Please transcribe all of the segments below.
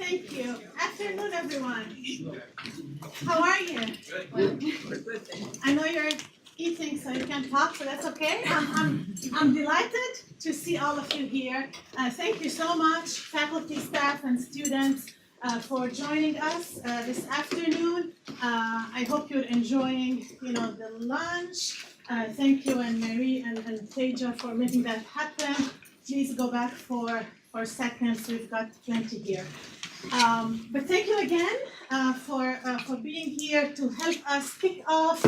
Thank you. Afternoon, everyone. How are you? I know you're eating, so you can talk, so that's okay. I'm delighted to see all of you here. Thank you so much, faculty, staff, and students, for joining us this afternoon. I hope you're enjoying, the lunch. Thank you, and Marie and Teja, for making that happen. Please go back for seconds. We've got plenty here. But thank you again for being here to help us kick off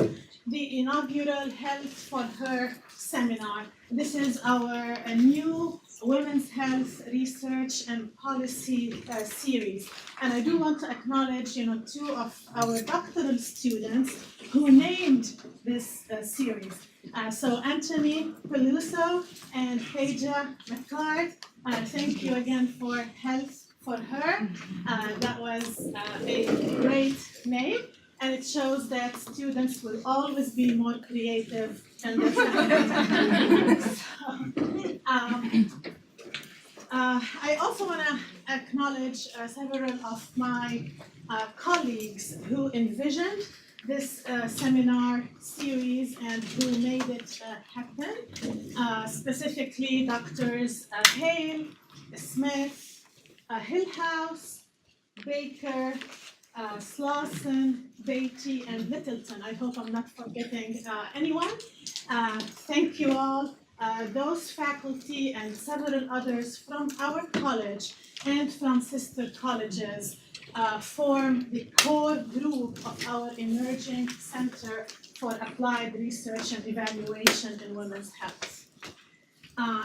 the inaugural Health for Her seminar. This is our new Women's Health Research and Policy series. And I do want to acknowledge, two of our doctoral students who named this series. So Anthony Peluso and Teja McCart, thank you again for Health for Her. That was a great name, and it shows that students will always be more creative than their families. I also want to acknowledge several of my colleagues who envisioned this seminar series and who made it happen, specifically Doctors Hale, Smith, Hillhouse, Baker, Slauson, Beatty, and Littleton. I hope I'm not forgetting anyone. Thank you all. Those faculty and several others from our college and from sister colleges form the core group of our emerging Center for Applied Research and Evaluation in Women's Health.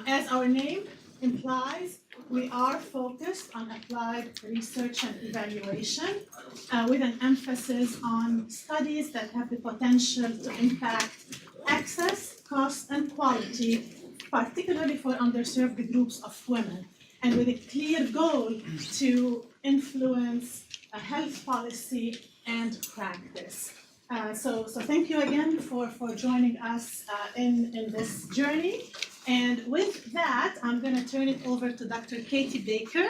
As our name implies, we are focused on applied research and evaluation with an emphasis on studies that have the potential to impact access, cost, and quality, particularly for underserved groups of women, and with a clear goal to influence health policy and practice. So thank you again for joining us in this journey. And with that, I'm going to turn it over to Dr. Katie Baker,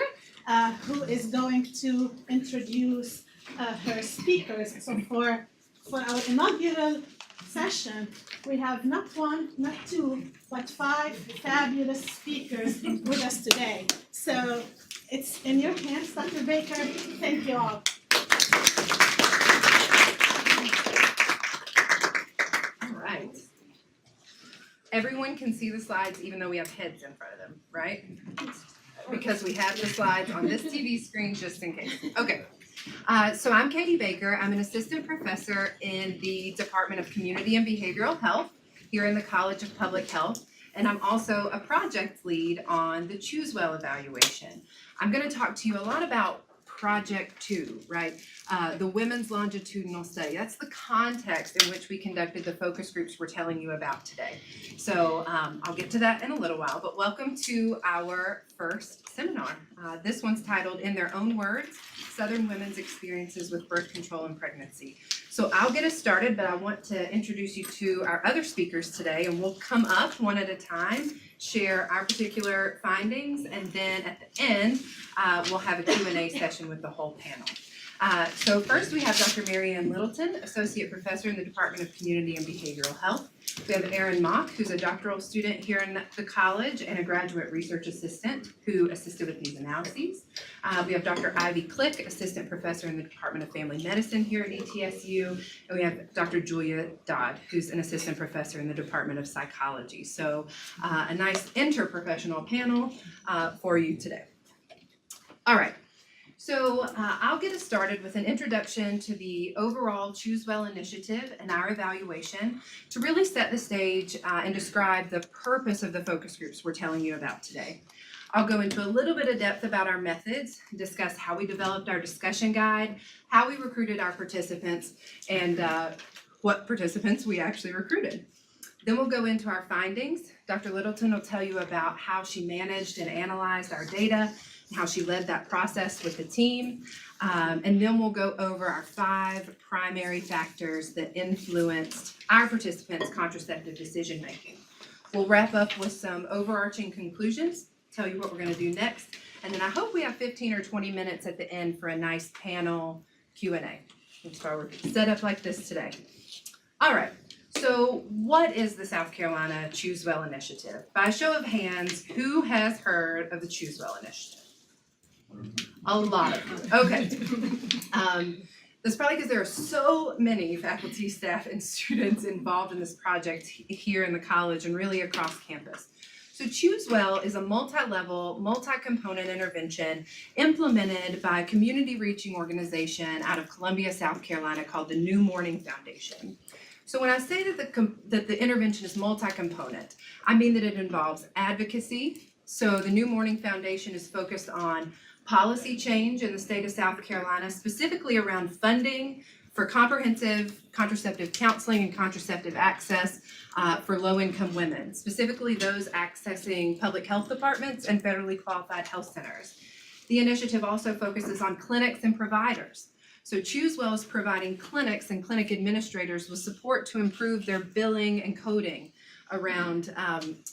who is going to introduce her speakers. So for our inaugural session, we have not one, not two, but 5 fabulous speakers with us today. So it's in your hands, Dr. Baker. Thank you all. Everyone can see the slides even though we have heads in front of them, right? Because we have the slides on this TV screen just in case. Okay, so I'm Katie Baker. I'm an assistant professor in the Department of Community and Behavioral Health here in the College of Public Health. And I'm also a project lead on the Choose Well evaluation. I'm going to talk to you a lot about Project 2, right? The Women's Longitudinal Study. That's the context in which we conducted the focus groups we're telling you about today. So I'll get to that in a little while, but welcome to our first seminar. This one's titled, In Their Own Words, Southern Women's Experiences with Birth Control and Pregnancy. So I'll get us started, but I want to introduce you to our other speakers today, and we'll come up one at a time, share our particular findings, and then at the end, we'll have a Q&A session with the whole panel. So first we have Dr. Mary Ann Littleton, Associate Professor in the Department of Community and Behavioral Health. We have Erin Mock, who's a doctoral student here in the college and a graduate research assistant who assisted with these analyses. We have Dr. Ivy Click, Assistant Professor in the Department of Family Medicine here at ETSU. And we have Dr. Julia Dodd, who's an Assistant Professor in the Department of Psychology. So a nice interprofessional panel for you today. All right. So I'll get us started with an introduction to the overall Choose Well initiative and our evaluation to really set the stage and describe the purpose of the focus groups we're telling you about today. I'll go into a little bit of depth about our methods, discuss how we developed our discussion guide, how we recruited our participants, and what participants we actually recruited. Then we'll go into our findings. Dr. Littleton will tell you about how she managed and analyzed our data, how she led that process with the team. And then we'll go over our 5 primary factors that influenced our participants' contraceptive decision making. We'll wrap up with some overarching conclusions, tell you what we're going to do next, And then I hope we have 15 or 20 minutes at the end for a nice panel Q&A. That's why we're set up like this today. All right, so what is the South Carolina Choose Well Initiative? By a show of hands, who has heard of the Choose Well Initiative? A lot of you, okay. That's probably because there are so many faculty, staff, and students involved in this project here in the college and really across campus. So Choose Well is a multi-level, multi-component intervention implemented by a community reaching organization out of Columbia, South Carolina called the New Morning Foundation. So when I say that the intervention is multi-component, I mean that it involves advocacy. So the New Morning Foundation is focused on policy change in the state of South Carolina, specifically around funding for comprehensive contraceptive counseling and contraceptive access for low-income women, specifically those accessing public health departments and federally qualified health centers. The initiative also focuses on clinics and providers. So Choose Well is providing clinics and clinic administrators with support to improve their billing and coding around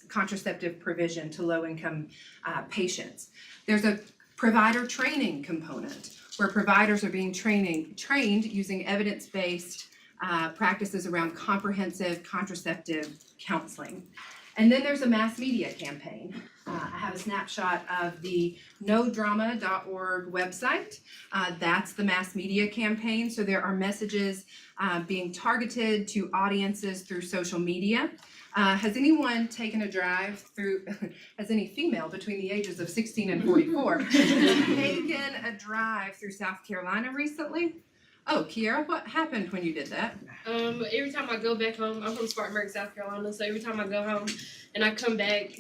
contraceptive provision to low-income patients. There's a provider training component where providers are being trained using evidence-based practices around comprehensive contraceptive counseling. And then there's a mass media campaign. I have a snapshot of the nodrama.org website. That's the mass media campaign. So there are messages being targeted to audiences through social media. Has anyone taken a drive through, has any female between the ages of 16 and 44 taken a drive through South Carolina recently? Oh, Kiara, what happened when you did that? Every time I go back home, I'm from Spartanburg, South Carolina, so every time I go home and I come back,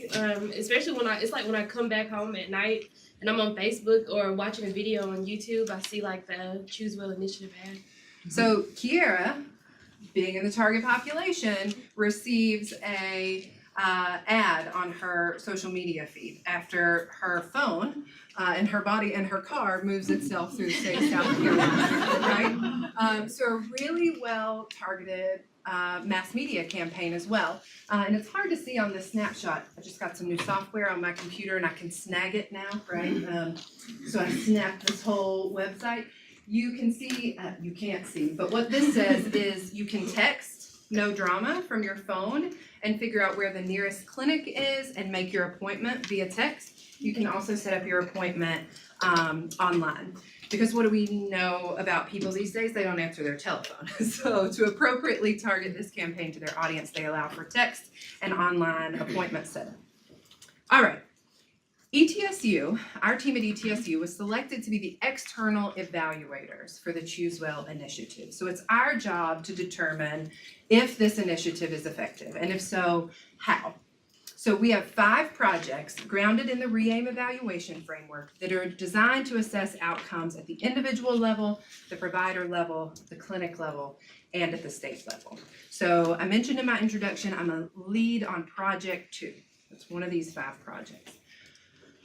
especially when I come back home at night and I'm on Facebook or watching a video on YouTube, I see like the Choose Well Initiative ad. So Kiara, being in the target population, receives a ad on her social media feed after her phone and her body and her car moves itself through the state of South Carolina, right? So a really well targeted mass media campaign as well. And it's hard to see on this snapshot. I just got some new software on my computer and I can snag it now, right? So I snapped this whole website. You can see, you can't see, but what this says is you can text No Drama from your phone and figure out where the nearest clinic is and make your appointment via text. You can also set up your appointment online. Because what do we know about people these days? They don't answer their telephone. So to appropriately target this campaign to their audience, they allow for text and online appointment setup. All right. ETSU, our team at ETSU was selected to be the external evaluators for the Choose Well initiative. So it's our job to determine if this initiative is effective, and if so, how. So we have 5 projects grounded in the REAIM evaluation framework that are designed to assess outcomes at the individual level, the provider level, the clinic level, and at the state level. So I mentioned in my introduction, I'm a lead on Project 2. It's one of these 5 projects.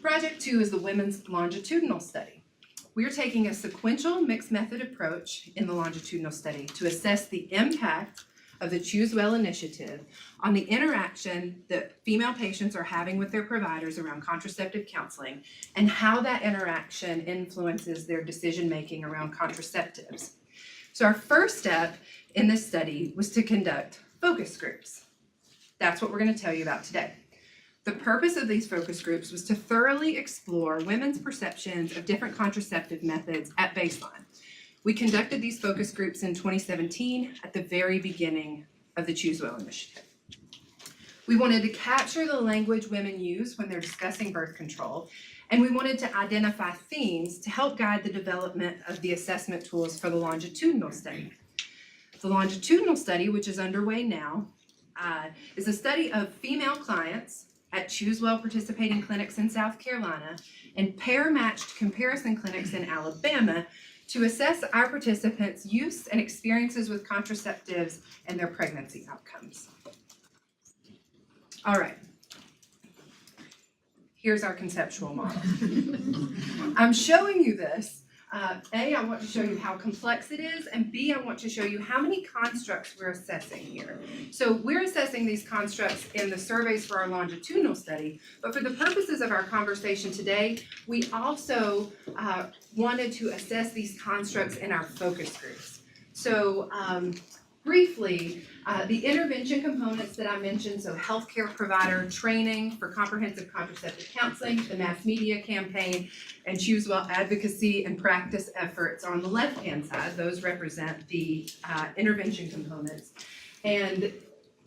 Project 2 is the Women's Longitudinal Study. We're taking a sequential mixed method approach in the longitudinal study to assess the impact of the Choose Well initiative on the interaction that female patients are having with their providers around contraceptive counseling and how that interaction influences their decision-making around contraceptives. So our first step in this study was to conduct focus groups. That's what we're going to tell you about today. The purpose of these focus groups was to thoroughly explore women's perceptions of different contraceptive methods at baseline. We conducted these focus groups in 2017 at the very beginning of the Choose Well initiative. We wanted to capture the language women use when they're discussing birth control, and we wanted to identify themes to help guide the development of the assessment tools for the longitudinal study. The longitudinal study, which is underway now, is a study of female clients at Choose Well participating clinics in South Carolina and pair-matched comparison clinics in Alabama to assess our participants' use and experiences with contraceptives and their pregnancy outcomes. All right. Here's our conceptual model. I'm showing you this A, I want to show you how complex it is, and B, I want to show you how many constructs we're assessing here. So we're assessing these constructs in the surveys for our longitudinal study, but for the purposes of our conversation today, we also wanted to assess these constructs in our focus groups. So briefly, the intervention components that I mentioned, so healthcare provider training for comprehensive contraceptive counseling, the mass media campaign, and Choose Well advocacy and practice efforts on the left-hand side. Those represent the intervention components. And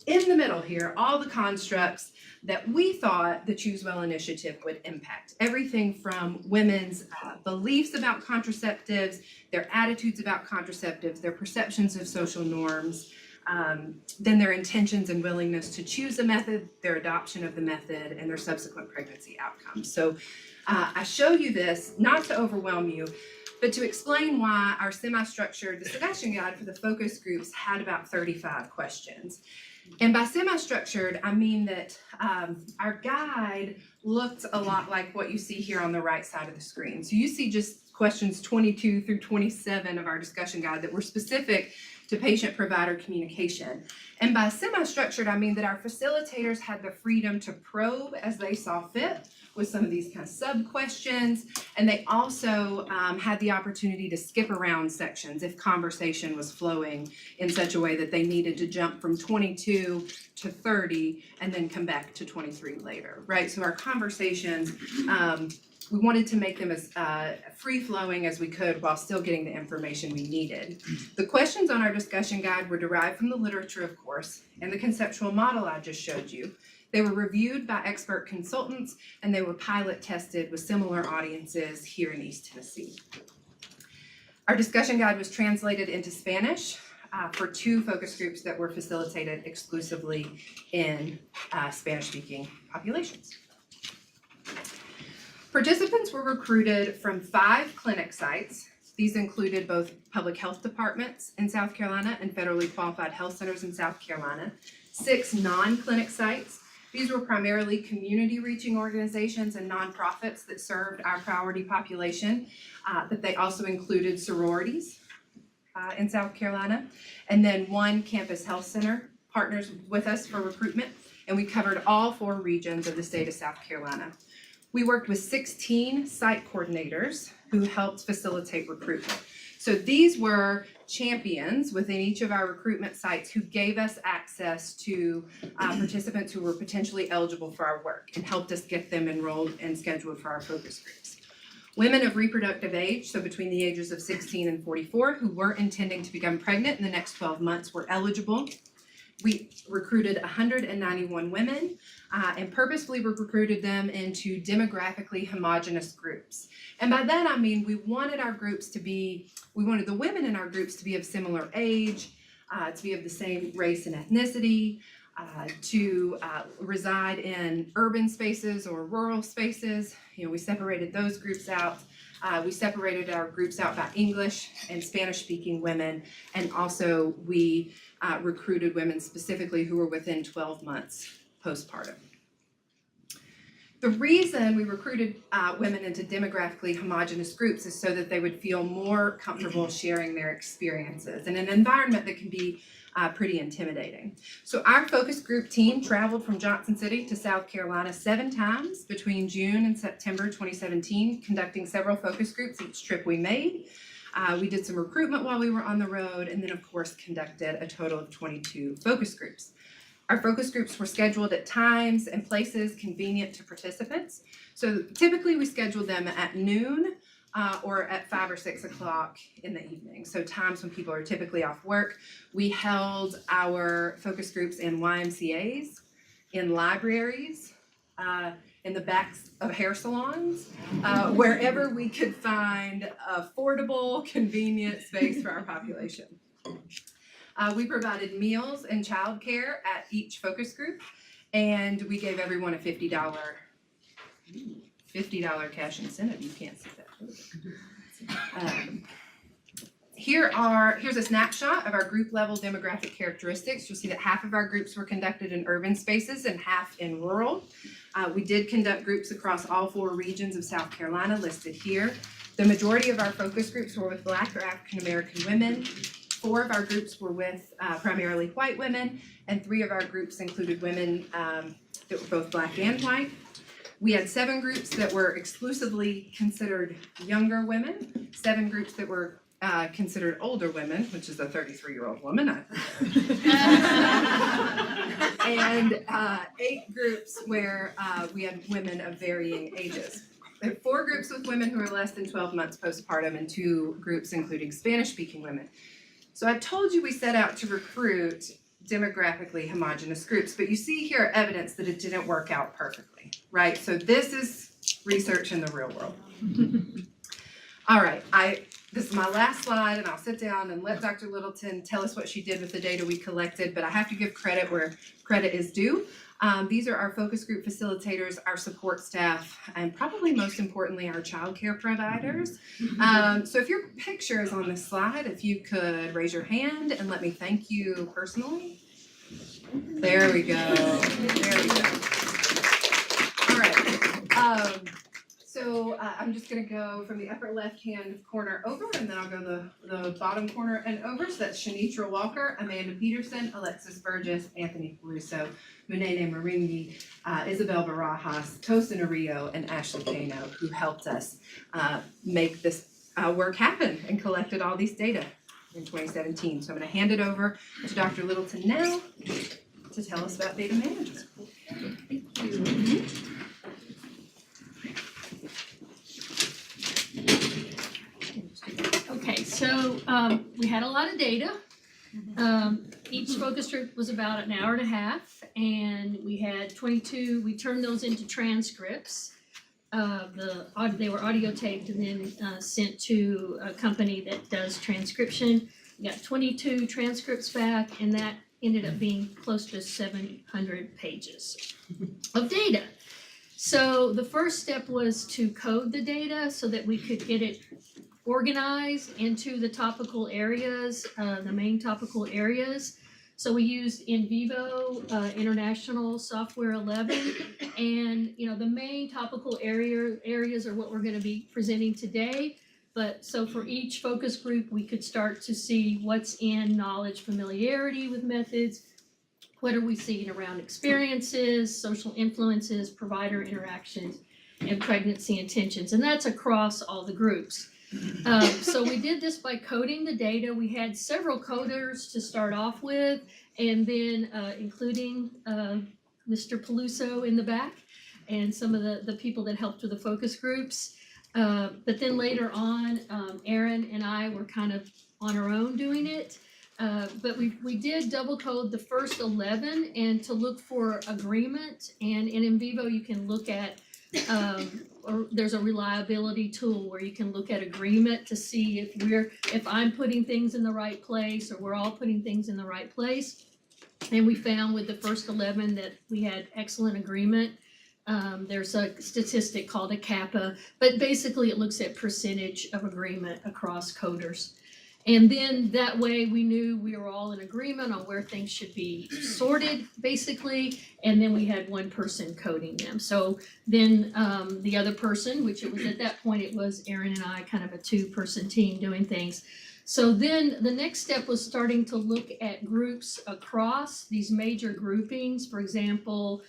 in the middle here, all the constructs that we thought the Choose Well initiative would impact. Everything from women's beliefs about contraceptives, their attitudes about contraceptives, their perceptions of social norms, then their intentions and willingness to choose a method, their adoption of the method, and their subsequent pregnancy outcomes. So I show you this not to overwhelm you, but to explain why our semi-structured discussion guide for the focus groups had about 35 questions. And by semi-structured, I mean that our guide looked a lot like what you see here on the right side of the screen. So you see just questions 22 through 27 of our discussion guide that were specific to patient-provider communication. And by semi-structured, I mean that our facilitators had the freedom to probe as they saw fit with some of these kind of sub-questions, and they also had the opportunity to skip around sections if conversation was flowing in such a way that they needed to jump from 22 to 30 and then come back to 23 later, right? So our conversations, we wanted to make them as free-flowing as we could while still getting the information we needed. The questions on our discussion guide were derived from the literature, of course, and the conceptual model I just showed you. They were reviewed by expert consultants, and they were pilot tested with similar audiences here in East Tennessee. Our discussion guide was translated into Spanish for 2 focus groups that were facilitated exclusively in Spanish-speaking populations. Participants were recruited from 5 clinic sites. These included both public health departments in South Carolina and federally qualified health centers in South Carolina, 6 non-clinic sites. These were primarily community reaching organizations and nonprofits that served our priority population, but they also included sororities in South Carolina. And then 1 campus health center partners with us for recruitment, and we covered all 4 regions of the state of South Carolina. We worked with 16 site coordinators who helped facilitate recruitment. So these were champions within each of our recruitment sites who gave us access to participants who were potentially eligible for our work and helped us get them enrolled and scheduled for our focus groups. Women of reproductive age, so between the ages of 16 and 44, who were intending to become pregnant in the next 12 months were eligible. We recruited 191 women and purposefully recruited them into demographically homogenous groups. And by that I mean we wanted the women in our groups to be of similar age, to be of the same race and ethnicity, to reside in urban spaces or rural spaces. We separated those groups out. We separated our groups out by English and Spanish-speaking women, and also we recruited women specifically who were within 12 months postpartum. The reason we recruited women into demographically homogenous groups is so that they would feel more comfortable sharing their experiences in an environment that can be pretty intimidating. So our focus group team traveled from Johnson City to South Carolina 7 times between June and September 2017, conducting several focus groups each trip we made. We did some recruitment while we were on the road, and then of course conducted a total of 22 focus groups. Our focus groups were scheduled at times and places convenient to participants. So typically we scheduled them at noon or at 5 or 6 o'clock in the evening. So times when people are typically off work. We held our focus groups in YMCAs, in libraries, in the backs of hair salons, wherever we could find affordable, convenient space for our population. We provided meals and childcare at each focus group, and we gave everyone a $50 cash incentive. You can't see that. Here's a snapshot of our group level demographic characteristics. You'll see that half of our groups were conducted in urban spaces and half in rural. We did conduct groups across all 4 regions of South Carolina listed here. The majority of our focus groups were with Black or African American women. 4 of our groups were with primarily white women, and 3 of our groups included women that were both Black and white. We had 7 groups that were exclusively considered younger women, 7 groups that were considered older women, which is a 33-year-old woman, and 8 groups where we had women of varying ages. There are 4 groups with women who are less than 12 months postpartum and 2 groups including Spanish-speaking women. So I told you we set out to recruit demographically homogeneous groups, but you see here evidence that it didn't work out perfectly, right? So this is research in the real world. All right, this is my last slide, and I'll sit down and let Dr. Littleton tell us what she did with the data we collected, but I have to give credit where credit is due. These are our focus group facilitators, our support staff, and probably most importantly, our childcare providers. So if your picture is on this slide, if you could raise your hand and let me thank you personally. There we go. There we go. All right. So I'm just going to go from the upper left-hand corner over, and then I'll go the bottom corner and over. So that's Shanitra Walker, Amanda Peterson, Alexis Burgess, Anthony Peruso, Munene Maringi, Isabel Barajas, Tosin Ario, and Ashley Kano, who helped us make this work happen and collected all these data in 2017. So I'm going to hand it over to Dr. Littleton now to tell us about data management. Thank you. Okay, so we had a lot of data. Each focus group was about an hour and a half, and we had 22, we turned those into transcripts. They were audio taped and then sent to a company that does transcription. We got 22 transcripts back, and that ended up being close to 700 pages of data. So the first step was to code the data so that we could get it organized into the topical areas, the main topical areas. So we used NVivo International Software 11, and the main topical areas are what we're going to be presenting today. But so for each focus group, we could start to see what's in knowledge familiarity with methods, what are we seeing around experiences, social influences, provider interactions, and pregnancy intentions, and that's across all the groups. So we did this by coding the data. We had several coders to start off with, and then including Mr. Peluso in the back and some of the people that helped with the focus groups. But then later on, Erin and I were kind of on our own doing it. But we did double code the first 11 and to look for agreement. And in NVivo, you can look at or there's a reliability tool where you can look at agreement to see if I'm putting things in the right place or we're all putting things in the right place. And we found with the first 11 that we had excellent agreement. There's a statistic called a kappa, but basically it looks at percentage of agreement across coders. And then that way we knew we were all in agreement on where things should be sorted, basically, and then we had one person coding them. So then the other person, which it was at that point, it was Erin and I, kind of a 2-person team doing things. So then the next step was starting to look at groups across these major groupings, for example,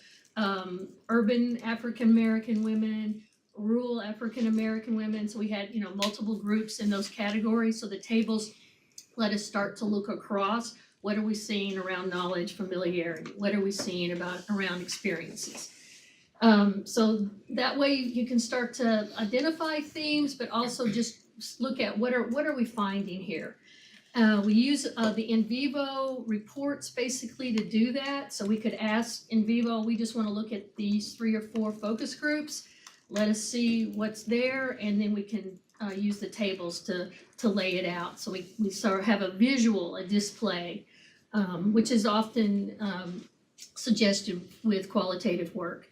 urban African American women, rural African American women. So we had, multiple groups in those categories. So the tables let us start to look across. What are we seeing around knowledge, familiarity? What are we seeing around experiences? So that way you can start to identify themes, but also just look at what are we finding here. We use the NVivo reports basically to do that. So we could ask NVivo, we just want to look at these 3 or 4 focus groups. Let us see what's there, and then we can use the tables to lay it out. So we sort of have a visual, a display, which is often suggested with qualitative work.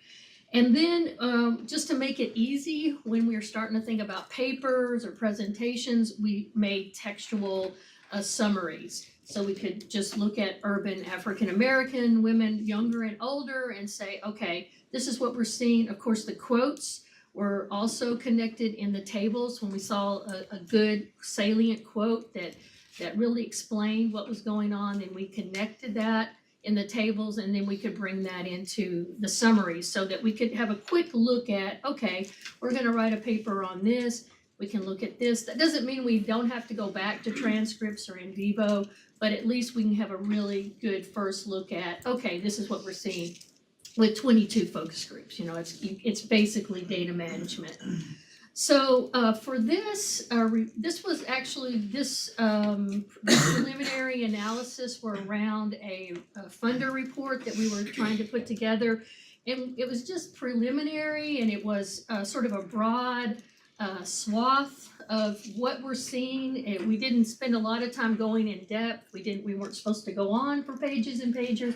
And then, just to make it easy, when we were starting to think about papers or presentations, we made textual summaries. So we could just look at urban African American women, younger and older, and say, okay, this is what we're seeing. Of course, the quotes were also connected in the tables when we saw a good salient quote that really explained what was going on, and we connected that in the tables, and then we could bring that into the summary so that we could have a quick look at, okay, we're gonna write a paper on this, we can look at this. That doesn't mean we don't have to go back to transcripts or in vivo, but at least we can have a really good first look at, okay, this is what we're seeing with 22 focus groups. It's basically data management. So for this, this was actually this preliminary analysis were around a funder report that we were trying to put together, and it was just preliminary, and it was sort of a broad swath of what we're seeing. And we didn't spend a lot of time going in depth. We weren't supposed to go on for pages and pages.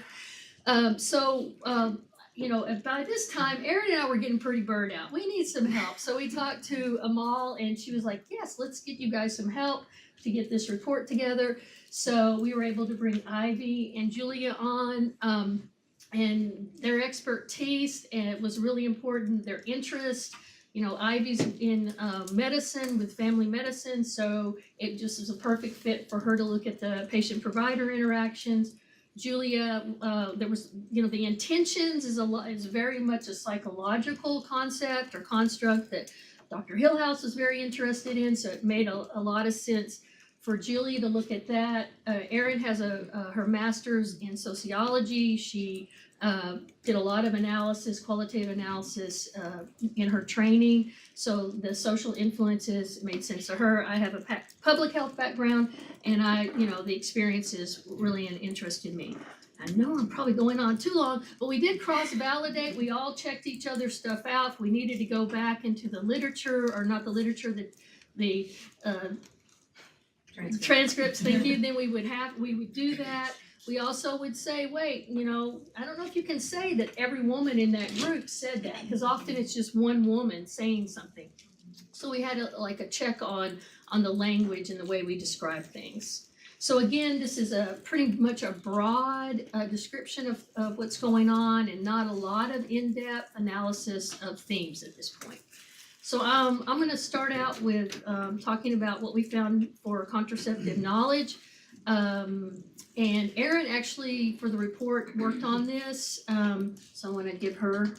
By this time, Erin and I were getting pretty burned out. We need some help. So we talked to Amal, and she was like, yes, let's get you guys some help to get this report together. So we were able to bring Ivy and Julia on, and their expertise, and it was really important, their interest. Ivy's in medicine with family medicine, so it just was a perfect fit for her to look at the patient-provider interactions. Julia, there was, the intentions is very much a psychological concept or construct that Dr. Hillhouse was very interested in, so it made a lot of sense for Julia to look at that. Erin has her master's in sociology. She did a lot of analysis, qualitative analysis in her training, so the social influences made sense to her. I have a public health background, and the experiences really interested me. I know I'm probably going on too long, but we did cross-validate. We all checked each other's stuff out. If we needed to go back into the literature, or not the literature, the transcripts, thank you, then we would do that. We also would say, wait, I don't know if you can say that every woman in that group said that, because often it's just one woman saying something. So we had a check on the language and the way we describe things. So again, this is pretty much a broad description of what's going on, and not a lot of in-depth analysis of themes at this point. So I'm going to start out with talking about what we found for contraceptive knowledge. And Erin actually, for the report, worked on this, so I want to give her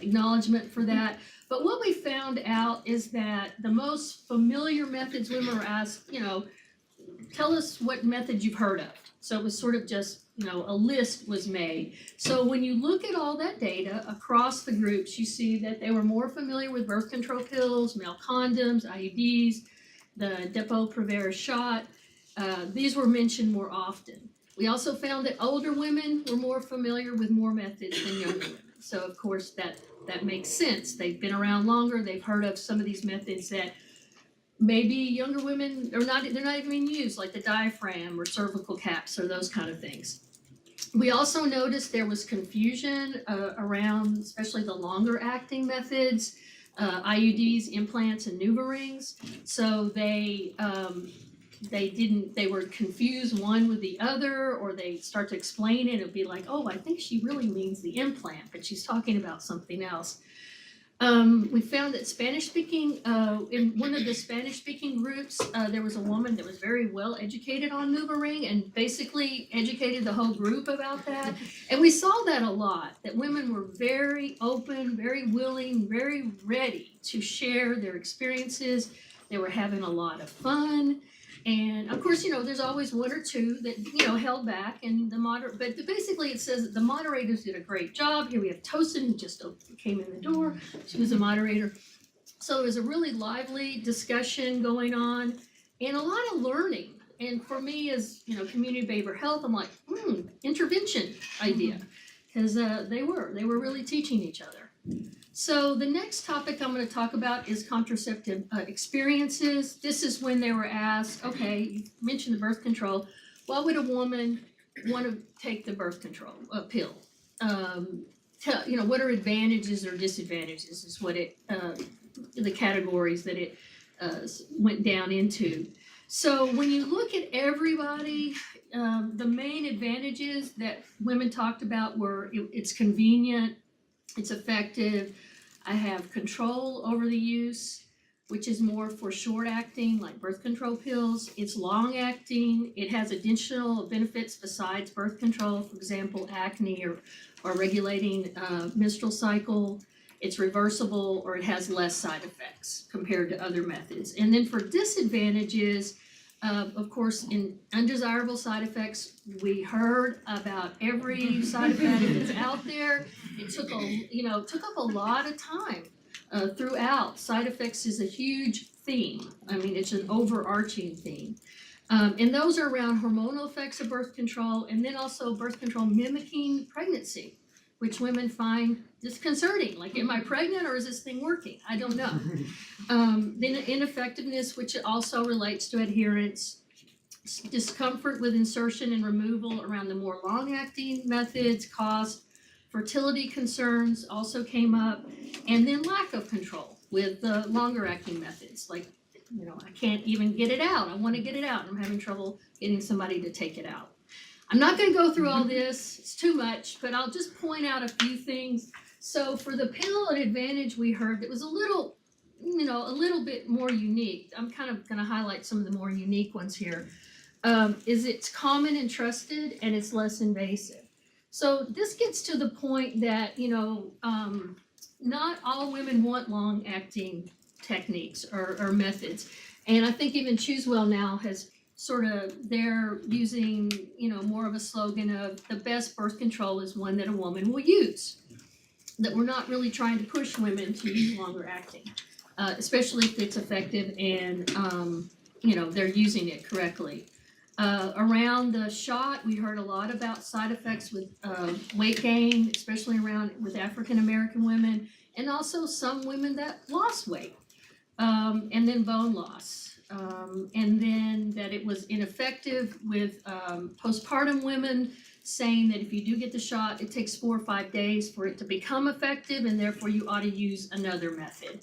acknowledgement for that. But what we found out is that the most familiar methods women were asked, tell us what method you've heard of. So it was sort of just, a list was made. So when you look at all that data across the groups, you see that they were more familiar with birth control pills, male condoms, IUDs, the Depo-Provera shot. These were mentioned more often. We also found that older women were more familiar with more methods than younger women. So of course that makes sense. They've been around longer. They've heard of some of these methods that maybe younger women they're not even being used, like the diaphragm or cervical caps or those kind of things. We also noticed there was confusion around especially the longer acting methods, IUDs, implants, and NuvaRings. So they were confused one with the other, or they start to explain it. It'd be like, oh, I think she really means the implant, but she's talking about something else. We found that Spanish-speaking, in one of the Spanish-speaking groups, there was a woman that was very well educated on NuvaRing and basically educated the whole group about that. And we saw that a lot, that women were very open, very willing, very ready to share their experiences. They were having a lot of fun. And of course, there's always one or two that, held back, and but basically it says that the moderators did a great job. Here we have Tosin, who just came in the door. She was a moderator. So there was a really lively discussion going on and a lot of learning. And for me as, community behavioral health, I'm like, intervention idea. Because they were really teaching each other. So the next topic I'm going to talk about is contraceptive experiences. This is when they were asked, okay, you mentioned the birth control. Why would a woman want to take the birth control pill? tell, what are advantages or disadvantages is what it, the categories that it went down into. So when you look at everybody, the main advantages that women talked about were it's convenient, it's effective, I have control over the use, which is more for short acting like birth control pills. It's long acting, it has additional benefits besides birth control, for example, acne or regulating menstrual cycle. It's reversible, or it has less side effects compared to other methods. And then for disadvantages, of course, in undesirable side effects, we heard about every side effect that's out there. It took up a lot of time throughout. Side effects is a huge theme. I mean, it's an overarching theme. And those are around hormonal effects of birth control, and then also birth control mimicking pregnancy, which women find disconcerting. Like, am I pregnant or is this thing working? I don't know. Then ineffectiveness, which also relates to adherence, discomfort with insertion and removal around the more long-acting methods, cost, fertility concerns also came up, and then lack of control with the longer-acting methods. Like, I can't even get it out. I want to get it out, and I'm having trouble getting somebody to take it out. I'm not going to go through all this, it's too much, but I'll just point out a few things. So for the pill and advantage we heard that was a little bit more unique. I'm kind of going to highlight some of the more unique ones here. Is it's common and trusted, and it's less invasive. So this gets to the point that, not all women want long-acting techniques or methods. And I think even Choose Well now has sort of, they're using, more of a slogan of the best birth control is one that a woman will use. That we're not really trying to push women to use longer acting, especially if it's effective and, they're using it correctly. Around the shot, we heard a lot about side effects with weight gain, especially with African American women, and also some women that lost weight, and then bone loss. And then that it was ineffective with postpartum women, saying that if you do get the shot, it takes 4 or 5 days for it to become effective, and therefore you ought to use another method.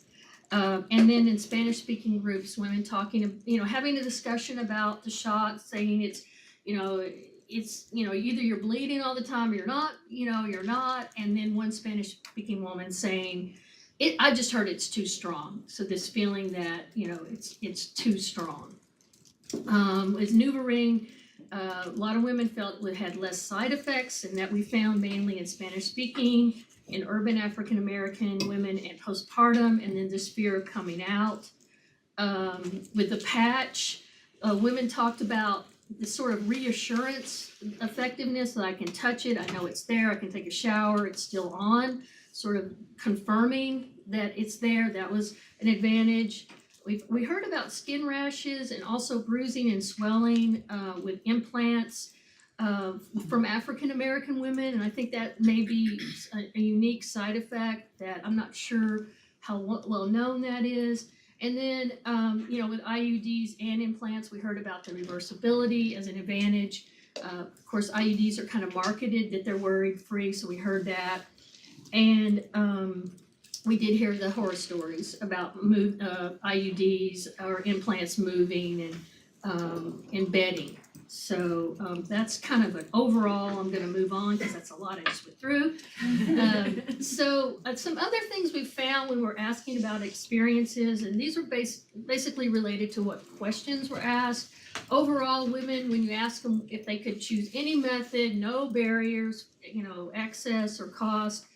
And then in Spanish-speaking groups, women talking, having a discussion about the shot, saying it's either you're bleeding all the time or you're not, you're not. And then one Spanish-speaking woman saying, I just heard it's too strong. So this feeling that, it's too strong. With NuvaRing, a lot of women felt it had less side effects, and that we found mainly in Spanish-speaking, in urban African American women, and postpartum, and then this fear of coming out. With the patch, women talked about the sort of reassurance effectiveness that I can touch it, I know it's there, I can take a shower, it's still on, sort of confirming that it's there. That was an advantage. We heard about skin rashes and also bruising and swelling with implants from African American women, and I think that may be a unique side effect that I'm not sure how well known that is. And then, with IUDs and implants, we heard about the reversibility as an advantage. Of course, IUDs are kind of marketed that they're worry-free, so we heard that. And we did hear the horror stories about IUDs or implants moving and bedding. So that's kind of an overall. I'm going to move on because that's a lot I just went through. Some other things we found when we're asking about experiences, and these were basically related to what questions were asked. Overall, women, when you ask them if they could choose any method, no barriers, access or cost,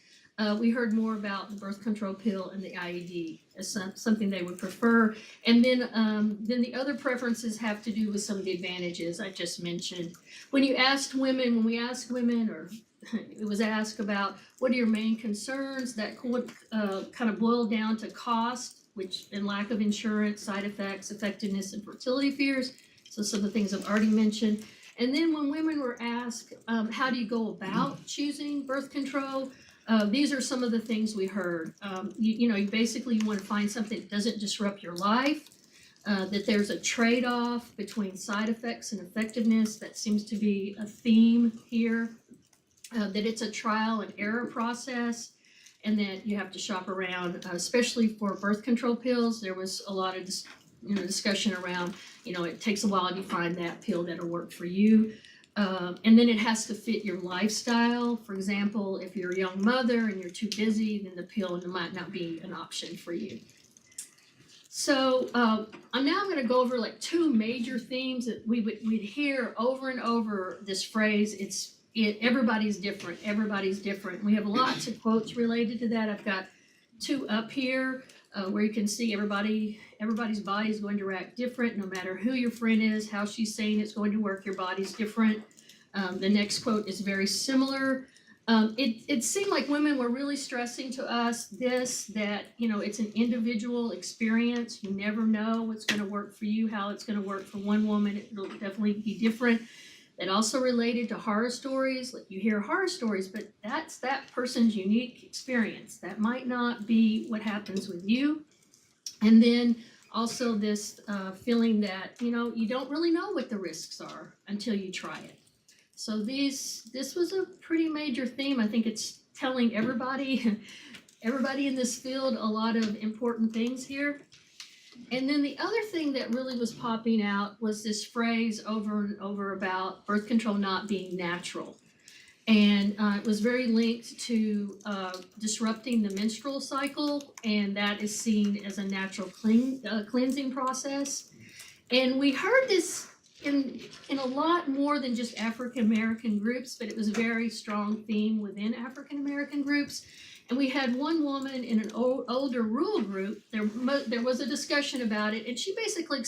we heard more about the birth control pill and the IUD as something they would prefer. And then the other preferences have to do with some of the advantages I just mentioned. When we asked women, or it was asked about what are your main concerns, that could kind of boil down to cost, and lack of insurance, side effects, effectiveness, and fertility fears. So some of the things I've already mentioned. And then when women were asked, how do you go about choosing birth control? These are some of the things we heard. You want to find something that doesn't disrupt your life, that there's a trade-off between side effects and effectiveness. That seems to be a theme here. that it's a trial and error process, and that you have to shop around, especially for birth control pills. There was a lot of discussion around, it takes a while to find that pill that'll work for you. And then it has to fit your lifestyle. For example, if you're a young mother and you're too busy, then the pill might not be an option for you. So I'm going to go over like two major themes that we'd hear over and over this phrase. Everybody's different. Everybody's different. We have lots of quotes related to that. I've got two up here where you can see everybody's body is going to react different no matter who your friend is, how she's saying it's going to work. Your body's different. The next quote is very similar. It seemed like women were really stressing to us that it's an individual experience. You never know what's going to work for you, how it's going to work for one woman. It'll definitely be different. It also related to horror stories. Like, you hear horror stories, but that's that person's unique experience. That might not be what happens with you. And then also this feeling that, you don't really know what the risks are until you try it. So this was a pretty major theme. I think it's telling everybody in this field a lot of important things here. And then the other thing that really was popping out was this phrase over and over about birth control not being natural. And it was very linked to disrupting the menstrual cycle, and that is seen as a natural cleansing process. And we heard this in a lot more than just African American groups, but it was a very strong theme within African American groups. And we had one woman in an older rural group, there was a discussion about it, and she basically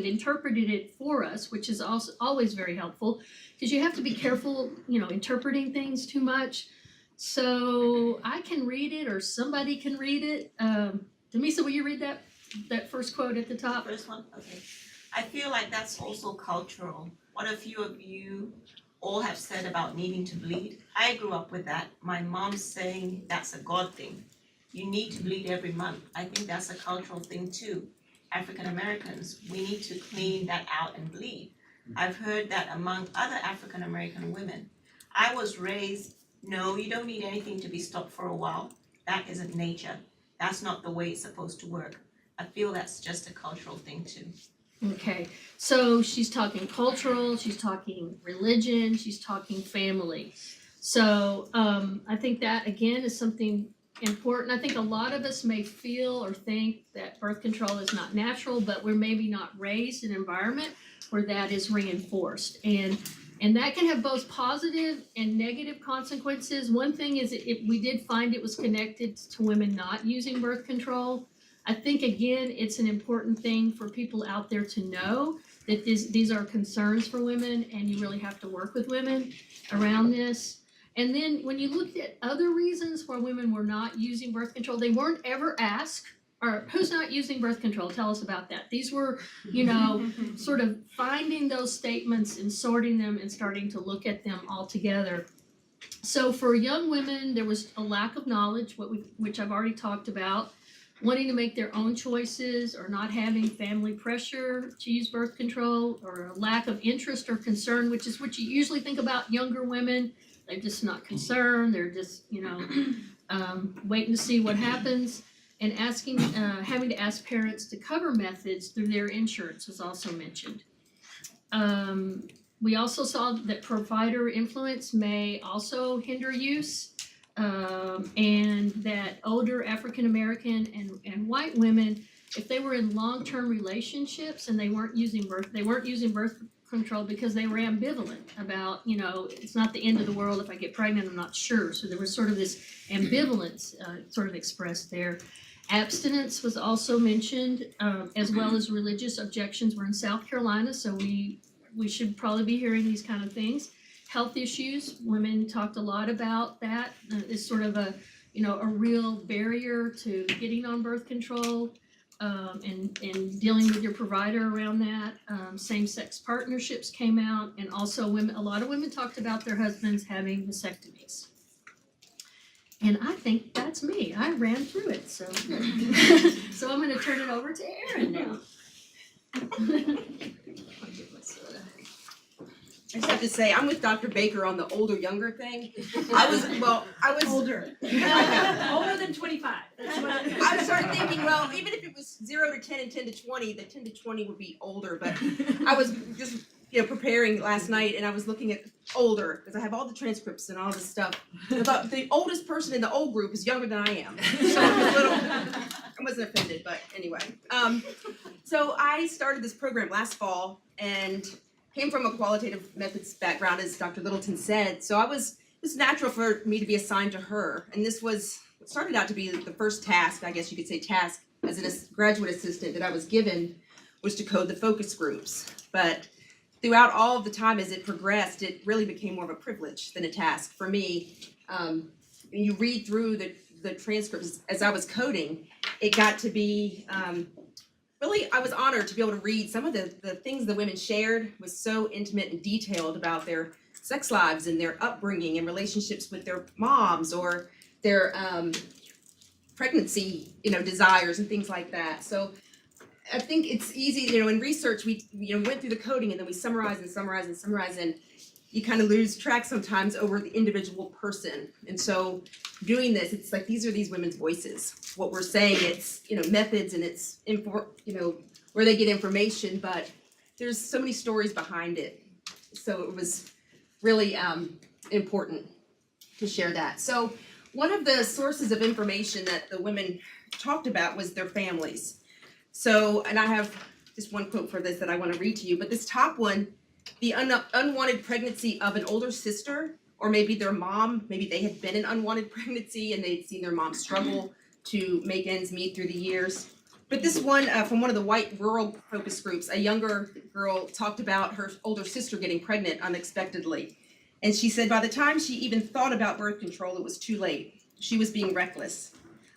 interpreted it for us, which is also always very helpful, because you have to be careful, interpreting things too much. So I can read it, or somebody can read it. Demisa, will you read that first quote at the top? First one? Okay. I feel like that's also cultural. What a few of you all have said about needing to bleed. I grew up with that. My mom saying that's a God thing. You need to bleed every month. I think that's a cultural thing too. African Americans, we need to clean that out and bleed. I've heard that among other African American women. I was raised, no, you don't need anything to be stopped for a while. That isn't nature. That's not the way it's supposed to work. I feel that's just a cultural thing too. Okay, so she's talking cultural, she's talking religion, she's talking family. So I think that, again, is something important. I think a lot of us may feel or think that birth control is not natural, but we're maybe not raised in an environment where that is reinforced. And that can have both positive and negative consequences. One thing is we did find it was connected to women not using birth control. I think, again, it's an important thing for people out there to know that these are concerns for women, and you really have to work with women around this. And then when you looked at other reasons why women were not using birth control, they weren't ever asked, or who's not using birth control? Tell us about that. These were, sort of finding those statements and sorting them and starting to look at them all together. So for young women, there was a lack of knowledge, which I've already talked about. Wanting to make their own choices, or not having family pressure to use birth control, or a lack of interest or concern, which is what you usually think about younger women. They're just not concerned. They're just, waiting to see what happens. And having to ask parents to cover methods through their insurance was also mentioned. We also saw that provider influence may also hinder use. And that older African American and white women, if they were in long-term relationships and they weren't using birth control because they were ambivalent about, it's not the end of the world if I get pregnant, I'm not sure. So there was sort of this ambivalence sort of expressed there. Abstinence was also mentioned, as well as religious objections. We're in South Carolina, so we should probably be hearing these kind of things. Health issues, women talked a lot about that. It's sort of a real barrier to getting on birth control, and dealing with your provider around that. Same-sex partnerships came out, and also a lot of women talked about their husbands having vasectomies. And I think that's me. I ran through it, so so I'm going to turn it over to Erin now. I just have to say, I'm with Dr. Baker on the older, younger thing. I was Older. Older than 25. I started thinking, well, even if it was 0 to 10 and 10 to 20, the 10 to 20 would be older, but I was just, preparing last night and I was looking at older, because I have all the transcripts and all this stuff. I thought the oldest person in the old group is younger than I am. So I wasn't offended, but anyway. So I started this program last fall and came from a qualitative methods background, as Dr. Littleton said. So it was natural for me to be assigned to her. And this started out to be the first task, I guess you could say task, as a graduate assistant that I was given, was to code the focus groups. But throughout all of the time as it progressed, it really became more of a privilege than a task for me. You read through the transcripts as I was coding, it got to be, really, I was honored to be able to read some of the things the women shared was so intimate and detailed about their sex lives and their upbringing and relationships with their moms or their pregnancy, desires and things like that. So I think it's easy, in research, we went through the coding and then we summarize and you kind of lose track sometimes over the individual person. And so doing this, it's like these are these women's voices. What we're saying, it's, methods and it's, where they get information, but there's so many stories behind it. So it was really important to share that. So one of the sources of information that the women talked about was their families. So, and I have just one quote for this that I want to read to you, but this top one, the unwanted pregnancy of an older sister, or maybe their mom, maybe they had been an unwanted pregnancy and they'd seen their mom struggle to make ends meet through the years. But this one from one of the white rural focus groups, a younger girl talked about her older sister getting pregnant unexpectedly. And she said by the time she even thought about birth control, it was too late. She was being reckless.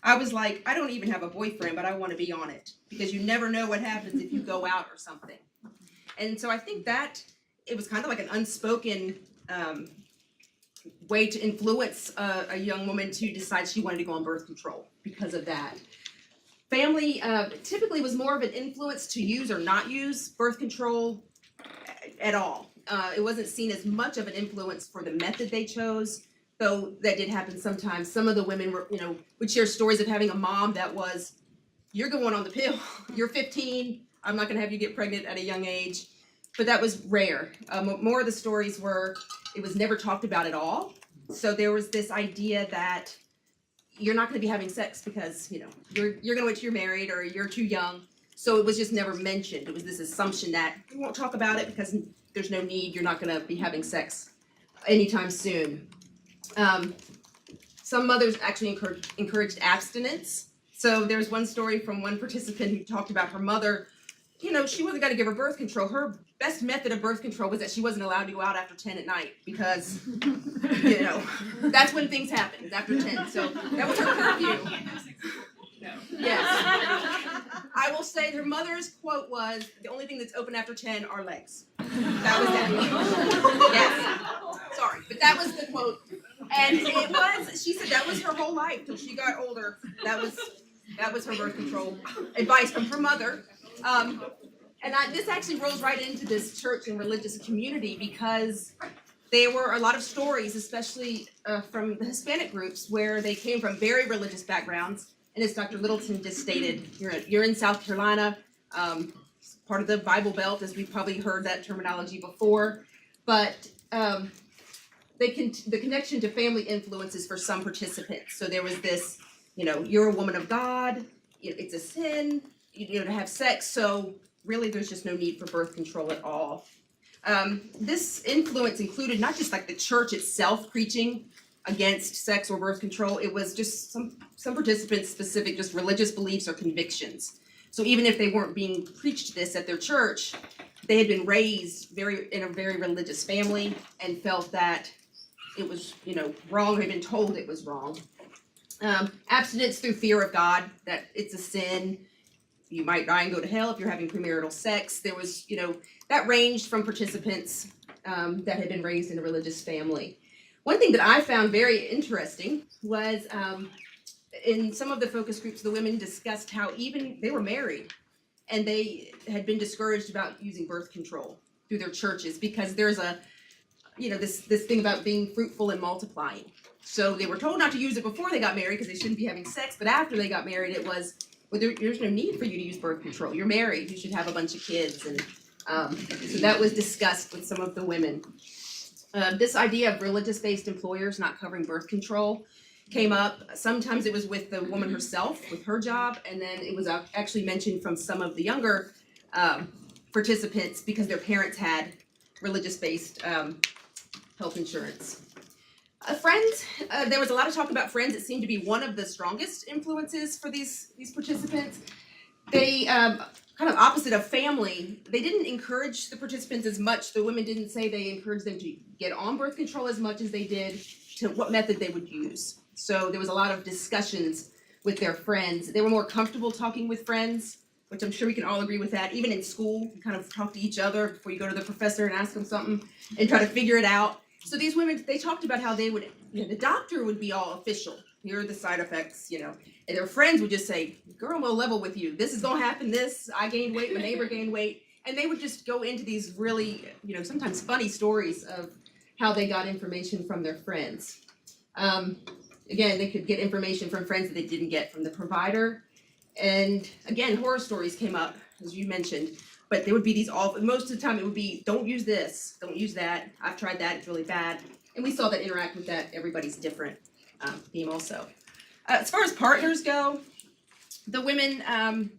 I was like, I don't even have a boyfriend, but I want to be on it, because you never know what happens if you go out or something. And so I think that it was kind of like an unspoken way to influence a young woman to decide she wanted to go on birth control because of that. Family typically was more of an influence to use or not use birth control at all. It wasn't seen as much of an influence for the method they chose, though that did happen sometimes. Some of the women were, would share stories of having a mom that was, you're going on the pill, you're 15, I'm not gonna have you get pregnant at a young age. But that was rare. More of the stories were, it was never talked about at all. So there was this idea that you're not gonna be having sex because, you're gonna wait till you're married or you're too young. So it was just never mentioned. It was this assumption that we won't talk about it because there's no need, you're not gonna be having sex anytime soon. Some mothers actually encouraged abstinence. So there's one story from one participant who talked about her mother, she wasn't gonna give her birth control. Her best method of birth control was that she wasn't allowed to go out after 10 at night because, that's when things happen, after 10. So that was her curfew. Yes. I will say her mother's quote was, the only thing that's open after 10 are legs. That was that. Yes. Sorry, but that was the quote. And she said that was her whole life till she got older. That was her birth control advice from her mother. This actually rolls right into this church and religious community, because there were a lot of stories, especially from the Hispanic groups, where they came from very religious backgrounds. And as Dr. Littleton just stated, you're in South Carolina, part of the Bible Belt, as we've probably heard that terminology before. But the connection to family influences for some participants. So there was this, you're a woman of God, it's a sin, to have sex, so really there's just no need for birth control at all. This influence included not just like the church itself preaching against sex or birth control, it was just some participants' specific just religious beliefs or convictions. So even if they weren't being preached this at their church, they had been raised in a very religious family and felt that it was, wrong, had been told it was wrong. Abstinence through fear of God, that it's a sin, you might die and go to hell if you're having premarital sex. There was, that ranged from participants that had been raised in a religious family. One thing that I found very interesting was in some of the focus groups, the women discussed how even they were married and they had been discouraged about using birth control through their churches, because there's a this thing about being fruitful and multiplying. So they were told not to use it before they got married because they shouldn't be having sex, but after they got married, it was, well, there's no need for you to use birth control. You're married, you should have a bunch of kids, and so that was discussed with some of the women. This idea of religious-based employers not covering birth control came up. Sometimes it was with the woman herself, with her job, and then it was actually mentioned from some of the younger participants because their parents had religious-based health insurance. Friends, there was a lot of talk about Friends. It seemed to be one of the strongest influences for these participants. They kind of opposite of family, they didn't encourage the participants as much. The women didn't say they encouraged them to get on birth control as much as they did to what method they would use. So there was a lot of discussions with their friends. They were more comfortable talking with friends, which I'm sure we can all agree with that. Even in school, you kind of talk to each other before you go to the professor and ask them something and try to figure it out. So these women, they talked about how they would, the doctor would be all official. Here are the side effects, and their friends would just say, girl, we'll level with you. This is gonna happen, I gained weight, my neighbor gained weight. And they would just go into these really, sometimes funny stories of how they got information from their friends. Again, they could get information from friends that they didn't get from the provider. And again, horror stories came up, as you mentioned. But there would be most of the time it would be, don't use this, don't use that. I've tried that, it's really bad. And we saw that interact with that, everybody's different theme also. As far as partners go, the women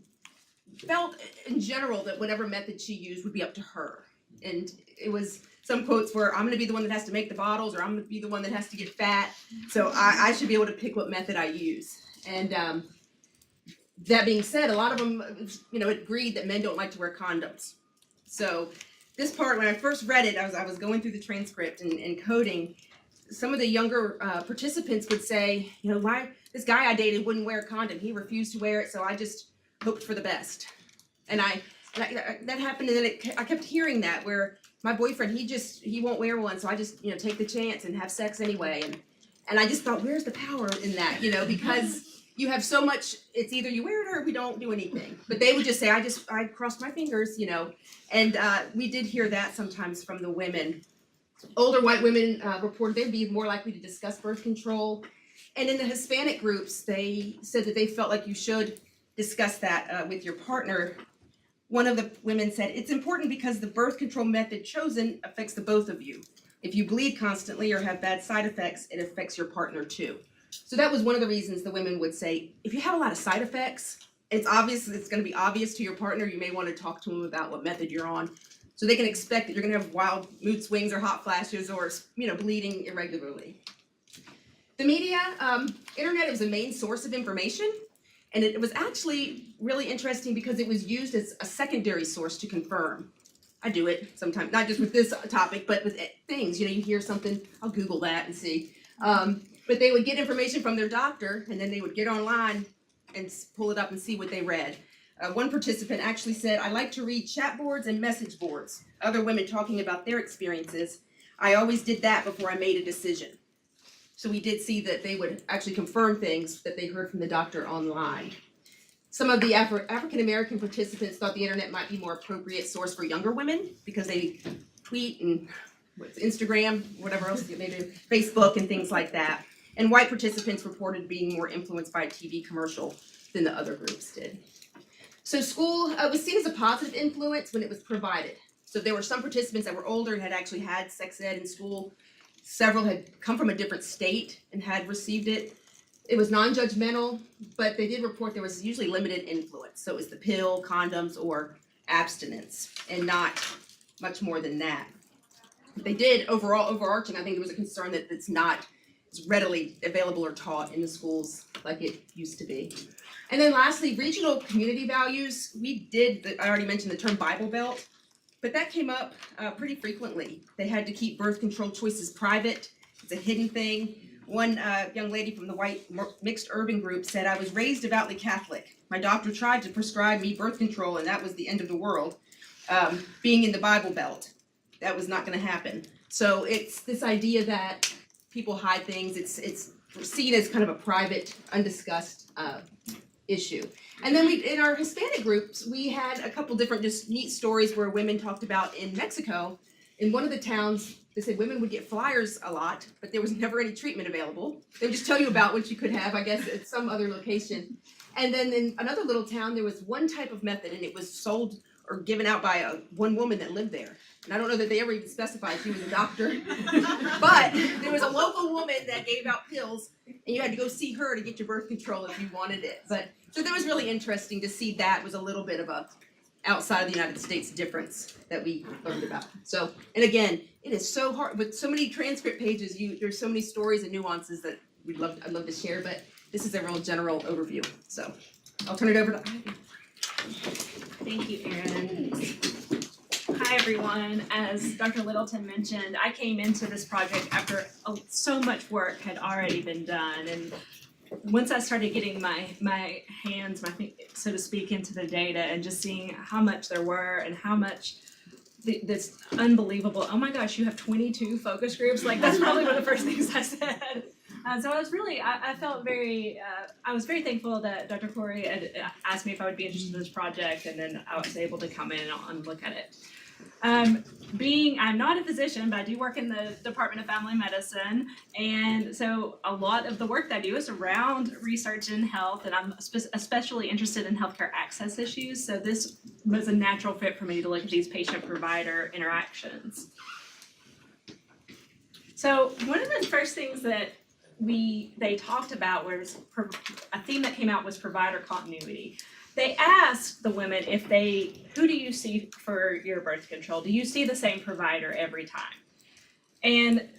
felt in general that whatever method she used would be up to her. And it was some quotes where I'm gonna be the one that has to make the bottles, or I'm gonna be the one that has to get fat. So I should be able to pick what method I use. And that being said, a lot of them, agreed that men don't like to wear condoms. So this part, when I first read it, I was going through the transcript and coding. Some of the younger participants would say, why this guy I dated wouldn't wear a condom. He refused to wear it, so I just hoped for the best. And that happened, and then I kept hearing that where my boyfriend, he won't wear one, so I just take the chance and have sex anyway. And I just thought, where's the power in that? Because you have so much, it's either you wear it or we don't do anything. But they would just say, I crossed my fingers, And we did hear that sometimes from the women. Older white women reported they'd be more likely to discuss birth control. And in the Hispanic groups, they said that they felt like you should discuss that with your partner. One of the women said, it's important because the birth control method chosen affects the both of you. If you bleed constantly or have bad side effects, it affects your partner too. So that was one of the reasons the women would say, if you have a lot of side effects, it's going to be obvious to your partner. You may want to talk to them about what method you're on, so they can expect that you're going to have wild mood swings or hot flashes or bleeding irregularly. The media, internet was a main source of information, and it was actually really interesting because it was used as a secondary source to confirm. I do it sometimes, not just with this topic, but with things. You hear something, I'll Google that and see. But they would get information from their doctor, and then they would get online and pull it up and see what they read. One participant actually said, I like to read chat boards and message boards, other women talking about their experiences. I always did that before I made a decision. So we did see that they would actually confirm things that they heard from the doctor online. Some of the African American participants thought the internet might be a more appropriate source for younger women because they tweet and Instagram, whatever else they do, Facebook and things like that. And white participants reported being more influenced by a TV commercial than the other groups did. So school was seen as a positive influence when it was provided. So there were some participants that were older and had actually had sex ed in school. Several had come from a different state and had received it. It was non-judgmental, but they did report there was usually limited influence. So it was the pill, condoms, or abstinence, and not much more than that. They did overarching, I think there was a concern that it's not as readily available or taught in the schools like it used to be. And then lastly, regional community values. I already mentioned the term Bible Belt, but that came up pretty frequently. They had to keep birth control choices private. It's a hidden thing. One young lady from the white mixed urban group said, I was raised devoutly Catholic. My doctor tried to prescribe me birth control, and that was the end of the world. Being in the Bible Belt, that was not going to happen. So it's this idea that people hide things. It's seen as kind of a private, undiscussed issue. And then in our Hispanic groups, we had a couple different just neat stories where women talked about in Mexico, in one of the towns, they said women would get flyers a lot, but there was never any treatment available. They would just tell you about what you could have, I guess, at some other location. And then in another little town, there was one type of method and it was sold or given out by one woman that lived there. And I don't know that they ever even specified she was a doctor. But there was a local woman that gave out pills and you had to go see her to get your birth control if you wanted it. But so that was really interesting to see that was a little bit of a outside of the United States difference that we learned about. So, and again, it is so hard with so many transcript pages, there's so many stories and nuances that I'd love to share, but this is a real general overview. So I'll turn it over to Ivy. Thank you, Erin. Hi, everyone. As Dr. Littleton mentioned, I came into this project after so much work had already been done. And once I started getting my hands, so to speak, into the data and just seeing how much there were and how much this unbelievable, oh my gosh, you have 22 focus groups. Like, that's probably one of the first things I said. So I was really, I felt very, I was very thankful that Dr. Corey had asked me if I would be interested in this project, and then I was able to come in and look at it. I'm not a physician, but I do work in the Department of Family Medicine, and so a lot of the work that I do is around research in health, and I'm especially interested in healthcare access issues, so this was a natural fit for me to look at these patient-provider interactions. So one of the first things that they talked about was a theme that came out was provider continuity. They asked the women who do you see for your birth control? Do you see the same provider every time? And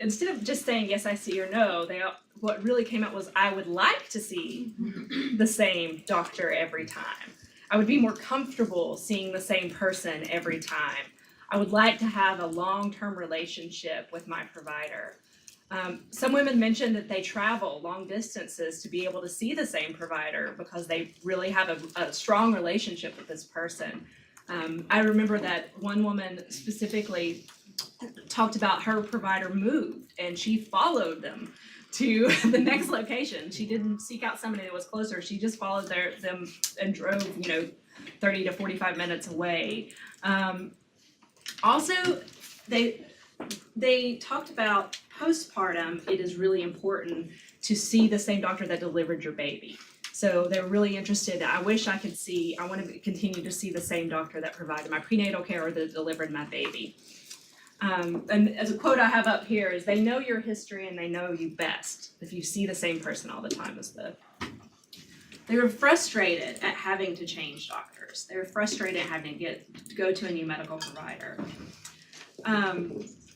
instead of just saying yes, I see or no, what really came out was I would like to see the same doctor every time. I would be more comfortable seeing the same person every time. I would like to have a long-term relationship with my provider. Some women mentioned that they travel long distances to be able to see the same provider because they really have a strong relationship with this person. I remember that one woman specifically talked about her provider moved and she followed them to the next location. She didn't seek out somebody that was closer. She just followed them and drove, 30 to 45 minutes away. Also, they talked about postpartum, it is really important to see the same doctor that delivered your baby. So they're really interested. I want to continue to see the same doctor that provided my prenatal care or that delivered my baby. And as a quote I have up here is, they know your history and they know you best if you see the same person all the time they were frustrated at having to change doctors. They were frustrated at having to go to a new medical provider.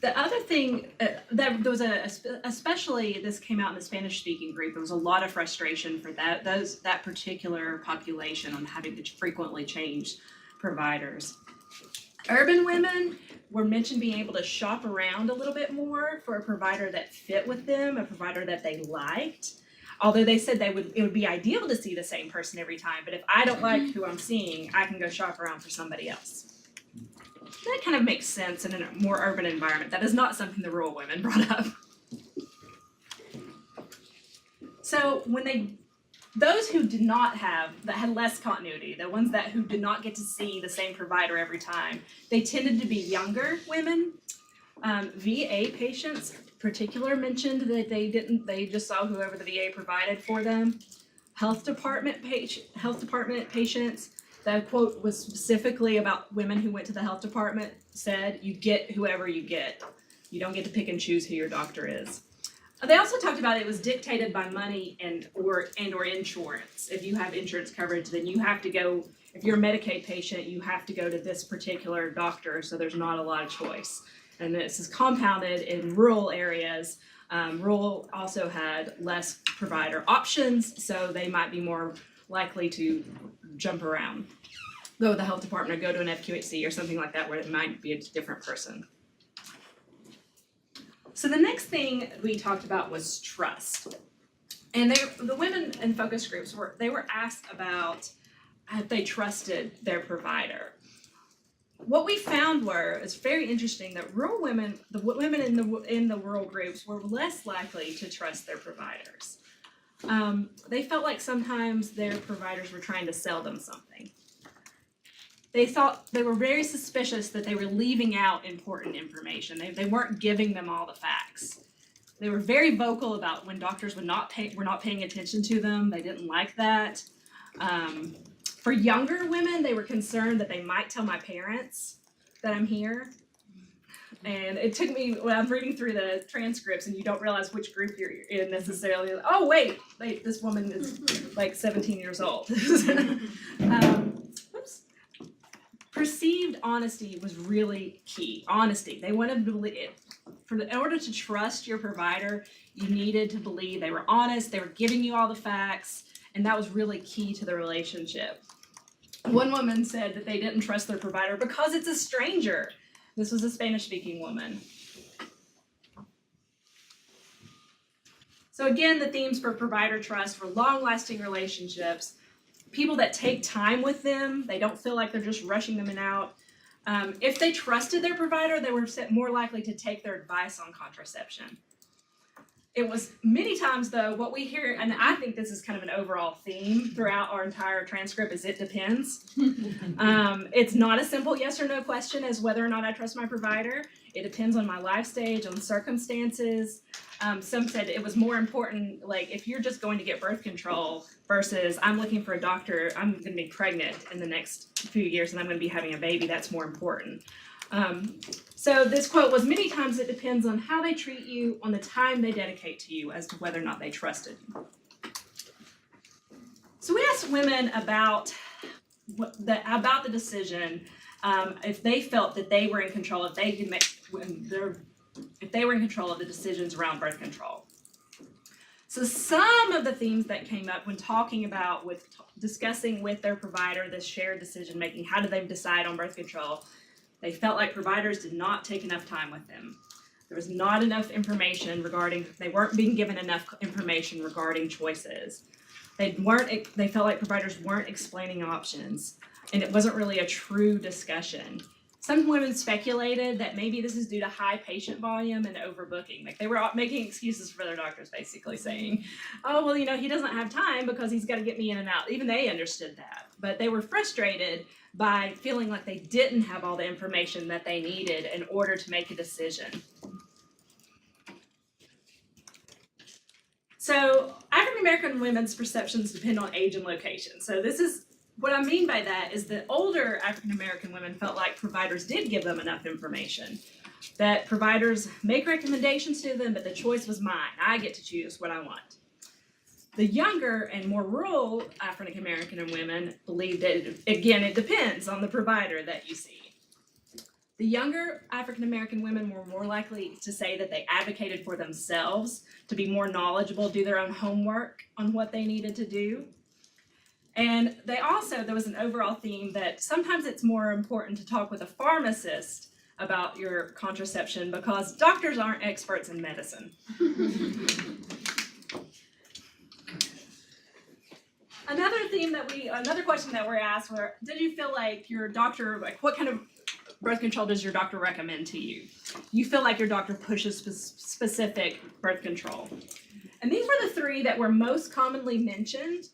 The other thing that there was especially this came out in the Spanish speaking group, there was a lot of frustration for that particular population on having to frequently change providers. Urban women were mentioned being able to shop around a little bit more for a provider that fit with them, a provider that they liked. Although they said it would be ideal to see the same person every time, but if I don't like who I'm seeing, I can go shop around for somebody else. That kind of makes sense in a more urban environment. That is not something the rural women brought up. So those who that had less continuity, the ones who did not get to see the same provider every time, they tended to be younger women. VA patients in particular mentioned that they just saw whoever the VA provided for them. Health department patients, the quote was specifically about women who went to the health department, said you get whoever you get. You don't get to pick and choose who your doctor is. They also talked about it was dictated by money or insurance. If you have insurance coverage, then you have to go, if you're a Medicaid patient, you have to go to this particular doctor, so there's not a lot of choice. And this is compounded in rural areas. Rural also had less provider options, so they might be more likely to jump around, go to the health department or go to an FQHC or something like that where it might be a different person. So the next thing we talked about was trust. And the women in focus groups were asked about if they trusted their provider. What we found it's very interesting that rural women, the women in the rural groups were less likely to trust their providers. They felt like sometimes their providers were trying to sell them something. they were very suspicious that they were leaving out important information. They weren't giving them all the facts. They were very vocal about when doctors were not paying attention to them. They didn't like that. For younger women, they were concerned that they might tell my parents that I'm here. And it took me, when I'm reading through the transcripts and you don't realize which group you're in necessarily, oh wait, this woman is like 17 years old. Oops. Perceived honesty was really key. Honesty. They wanted to believe it. In order to trust your provider, you needed to believe they were honest, they were giving you all the facts, and that was really key to the relationship. One woman said that they didn't trust their provider because it's a stranger. This was a Spanish-speaking woman. So again, the themes for provider trust were long-lasting relationships, people that take time with them, they don't feel like they're just rushing them in and out. If they trusted their provider, they were more likely to take their advice on contraception. It was many times though, what we hear, and I think this is kind of an overall theme throughout our entire transcript, is it depends. It's not a simple yes or no question as whether or not I trust my provider. It depends on my life stage, on circumstances. Some said it was more important, like if you're just going to get birth control versus I'm looking for a doctor, I'm gonna be pregnant in the next few years and I'm gonna be having a baby, that's more important. So this quote was, many times it depends on how they treat you, on the time they dedicate to you as to whether or not they trusted you. So we asked women about the decision, if they felt that they were in control, if they could if they were in control of the decisions around birth control. So some of the themes that came up when talking about, discussing with their provider this shared decision making, how do they decide on birth control? They felt like providers did not take enough time with them. There was not enough information they weren't being given enough information regarding choices. They felt like providers weren't explaining options, and it wasn't really a true discussion. Some women speculated that maybe this is due to high patient volume and overbooking. Like they were making excuses for their doctors, basically saying, oh, well, he doesn't have time because he's got to get me in and out. Even they understood that, but they were frustrated by feeling like they didn't have all the information that they needed in order to make a decision. So African American women's perceptions depend on age and location. So this is, what I mean by that is that older African American women felt like providers did give them enough information, that providers make recommendations to them, but the choice was mine. I get to choose what I want. The younger and more rural African American women believe that, it depends on the provider that you see. The younger African American women were more likely to say that they advocated for themselves, to be more knowledgeable, do their own homework on what they needed to do. And there was an overall theme that sometimes it's more important to talk with a pharmacist about your contraception because doctors aren't experts in medicine. Another question that we're asked were, did you feel like your doctor, what kind of birth control does your doctor recommend to you? You feel like your doctor pushes specific birth control. And these were the three that were most commonly mentioned.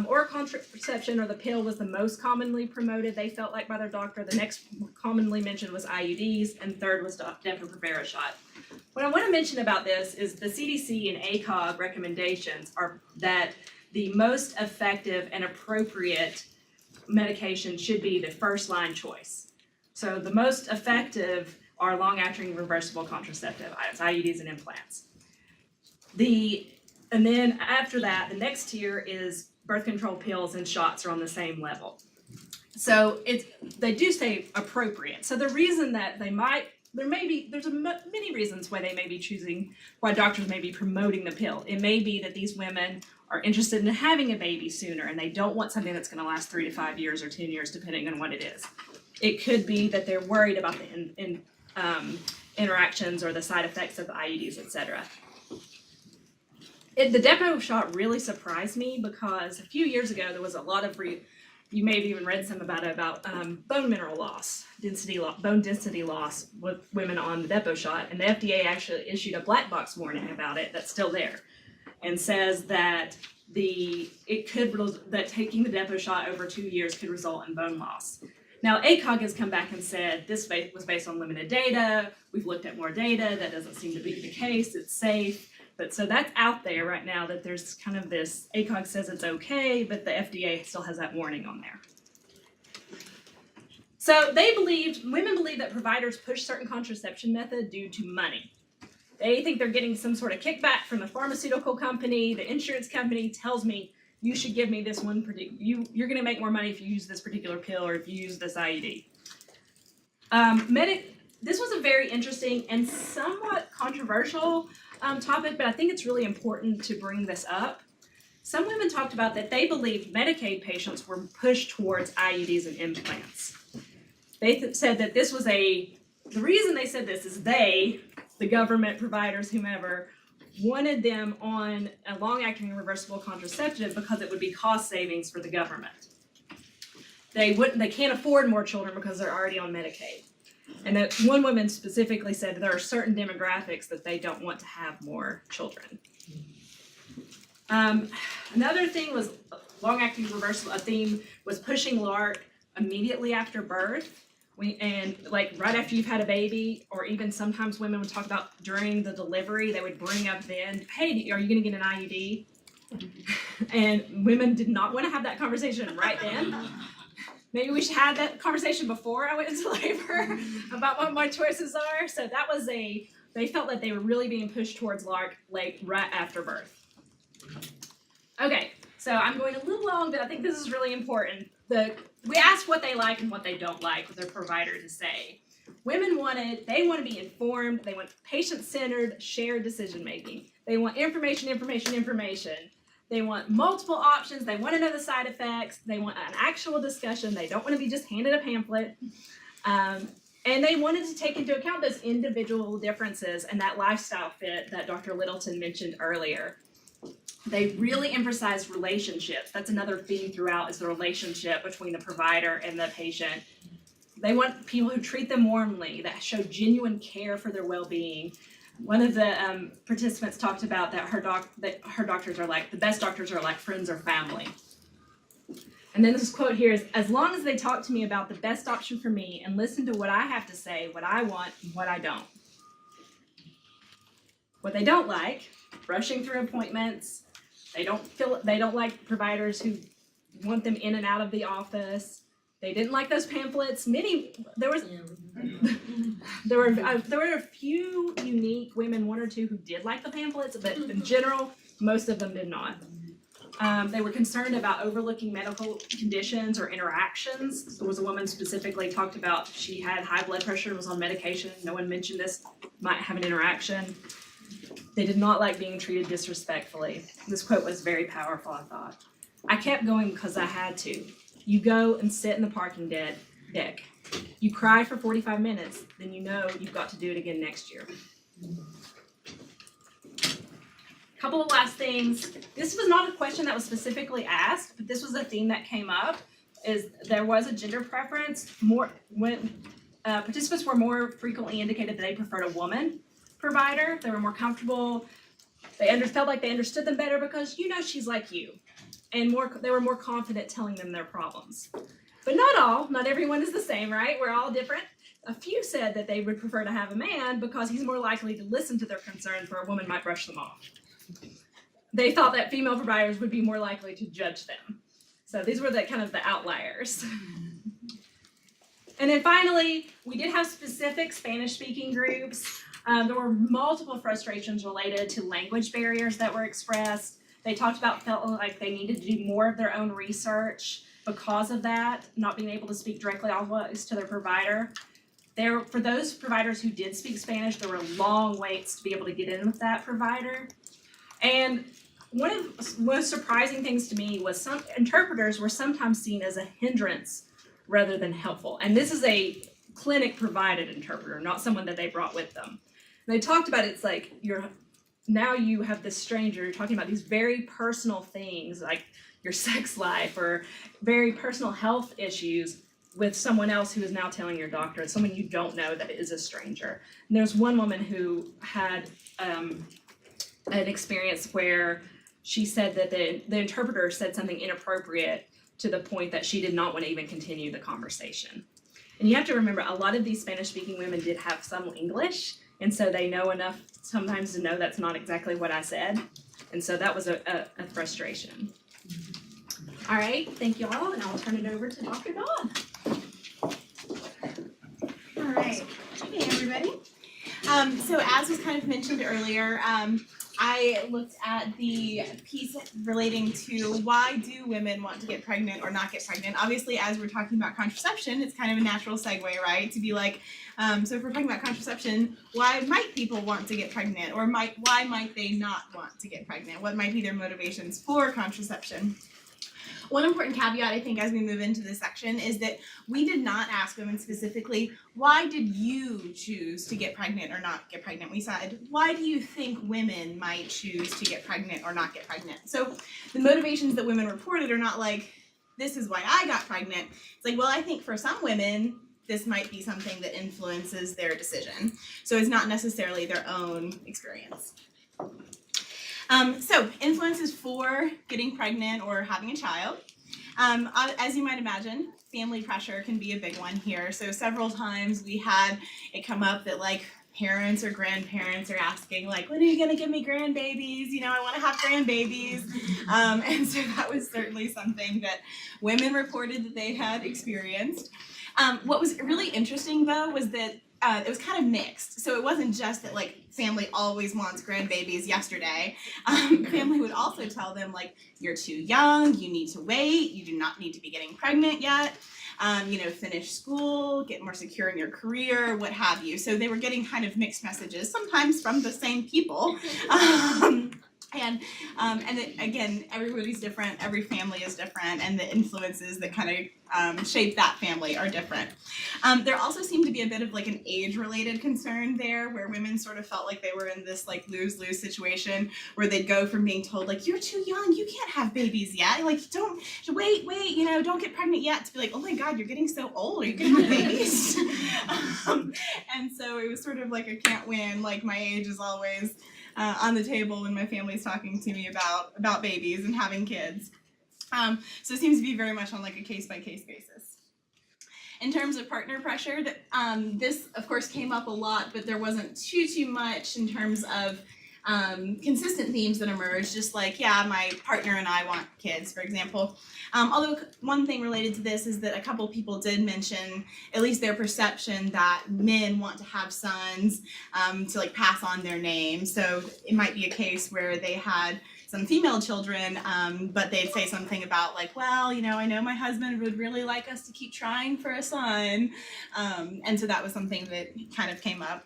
Oral contraception or the pill was the most commonly promoted, they felt like, by their doctor. The next commonly mentioned was IUDs, and third was Depo-Provera shot. What I want to mention about this is the CDC and ACOG recommendations are that the most effective and appropriate medication should be the first line choice. So the most effective are long-acting reversible contraceptive items, IUDs and implants. And then after that, the next tier is birth control pills and shots are on the same level. So they do say appropriate. So the reason that there's many reasons why they may be choosing, why doctors may be promoting the pill. It may be that these women are interested in having a baby sooner and they don't want something that's going to last 3 to 5 years or 10 years, depending on what it is. It could be that they're worried about the interactions or the side effects of the IUDs, etc. The Depo shot really surprised me because a few years ago there was a lot of, you may have even read some about it, about bone mineral loss, bone density loss with women on the Depo shot, and the FDA actually issued a black box warning about it that's still there, and says that taking the Depo shot over 2 years could result in bone loss. Now, ACOG has come back and said this was based on limited data. We've looked at more data. That doesn't seem to be the case. It's safe. But so that's out there right now that there's kind of this, ACOG says it's okay, but the FDA still has that warning on there. So women believe that providers push certain contraception method due to money. They think they're getting some sort of kickback from the pharmaceutical company. The insurance company tells me, you should give me this one you're gonna make more money if you use this particular pill or if you use this IUD. This was a very interesting and somewhat controversial topic, but I think it's really important to bring this up. Some women talked about that they believed Medicaid patients were pushed towards IUDs and implants. They said that this was the reason they said this is the government providers, whomever, wanted them on a long-acting reversible contraceptive because it would be cost savings for the government. They can't afford more children because they're already on Medicaid. And that one woman specifically said there are certain demographics that they don't want to have more children. Another thing was long-acting reversible. A theme was pushing LARC immediately after birth. And like right after you've had a baby, or even sometimes women would talk about during the delivery, they would bring up then, hey, are you gonna get an IUD? And women did not want to have that conversation right then. Maybe we should have that conversation before I went into labor about what my choices are. So that was they felt that they were really being pushed towards LARC like right after birth. Okay, so I'm going a little long, but I think this is really important. We asked what they like and what they don't like with their provider to say. Women want to be informed, they want patient-centered, shared decision-making. They want information. They want multiple options, they want to know the side effects, they want an actual discussion, they don't want to be just handed a pamphlet. And they wanted to take into account those individual differences and that lifestyle fit that Dr. Littleton mentioned earlier. They really emphasize relationships. That's another theme throughout, is the relationship between the provider and the patient. They want people who treat them warmly, that show genuine care for their well-being. One of the participants talked about that her doctors are like, the best doctors are like friends or family. And then this quote here is, as long as they talk to me about the best option for me and listen to what I have to say, what I want, and what I don't. What they don't like, rushing through appointments. They don't like providers who want them in and out of the office. They didn't like those pamphlets. There were a few unique women, one or two, who did like the pamphlets, but in general, most of them did not. They were concerned about overlooking medical conditions or interactions. There was a woman specifically talked about she had high blood pressure, was on medication. No one mentioned this might have an interaction. They did not like being treated disrespectfully. This quote was very powerful, I thought. I kept going because I had to. You go and sit in the parking deck. You cry for 45 minutes, then you know you've got to do it again next year. Couple of last things. This was not a question that was specifically asked, but this was a theme that came up, is there was a gender preference. Participants were more frequently indicated that they preferred a woman provider. They were more comfortable. They felt like they understood them better because she's like you. And they were more confident telling them their problems. But not everyone is the same, right? We're all different. A few said that they would prefer to have a man because he's more likely to listen to their concerns, where a woman might brush them off. They thought that female providers would be more likely to judge them. So these were the outliers. And then finally, we did have specific Spanish-speaking groups. There were multiple frustrations related to language barriers that were expressed. They felt like they needed to do more of their own research because of that, not being able to speak directly always to their provider. For those providers who did speak Spanish, there were long waits to be able to get in with that provider. And one of the most surprising things to me was some interpreters were sometimes seen as a hindrance rather than helpful. And this is a clinic-provided interpreter, not someone that they brought with them. And they talked about it's like now you have this stranger, you're talking about these very personal things like your sex life or very personal health issues with someone else who is now telling your doctor, someone you don't know that is a stranger. And there's one woman who had an experience where she said that the interpreter said something inappropriate to the point that she did not want to even continue the conversation. And you have to remember, a lot of these Spanish-speaking women did have some English, and so they know enough sometimes to know that's not exactly what I said. And so that was a frustration. All right, thank you all, and I'll turn it over to Dr. Dodd. All right. Hey, everybody. So as was kind of mentioned earlier, I looked at the piece relating to why do women want to get pregnant or not get pregnant. Obviously, as we're talking about contraception, it's kind of a natural segue, right? To be like, so if we're talking about contraception, why might people want to get pregnant, or why might they not want to get pregnant? What might be their motivations for contraception? One important caveat, I think, as we move into this section is that we did not ask women specifically, why did you choose to get pregnant or not get pregnant? We said, why do you think women might choose to get pregnant or not get pregnant? So the motivations that women reported are not like, this is why I got pregnant. It's like, well, I think for some women, this might be something that influences their decision. So it's not necessarily their own experience. So influences for getting pregnant or having a child. As you might imagine, family pressure can be a big one here. So several times we had it come up that like parents or grandparents are asking like, when are you gonna give me grandbabies? You know, I wanna have grandbabies. And so that was certainly something that women reported that they had experienced. What was really interesting though was that it was kind of mixed. So it wasn't just that like family always wants grandbabies yesterday. Family would also tell them like, you're too young, you need to wait, you do not need to be getting pregnant yet. Finish school, get more secure in your career, what have you. So they were getting kind of mixed messages, sometimes from the same people. And again, everybody's different, every family is different, and the influences that kind of shape that family are different. There also seemed to be a bit of like an age-related concern there, where women sort of felt like they were in this like lose-lose situation, where they'd go from being told like, you're too young, you can't have babies yet, like don't wait, don't get pregnant yet, to be like, oh my God, you're getting so old, are you gonna have babies? And so it was sort of like a can't win, like my age is always on the table when my family's talking to me about babies and having kids. So it seems to be very much on like a case-by-case basis. In terms of partner pressure, this of course came up a lot, but there wasn't too much in terms of consistent themes that emerged, just like, yeah, my partner and I want kids, for example. Although one thing related to this is that a couple people did mention at least their perception that men want to have sons to like pass on their name. So it might be a case where they had some female children, but they'd say something about like, well, I know my husband would really like us to keep trying for a son. And so that was something that kind of came up.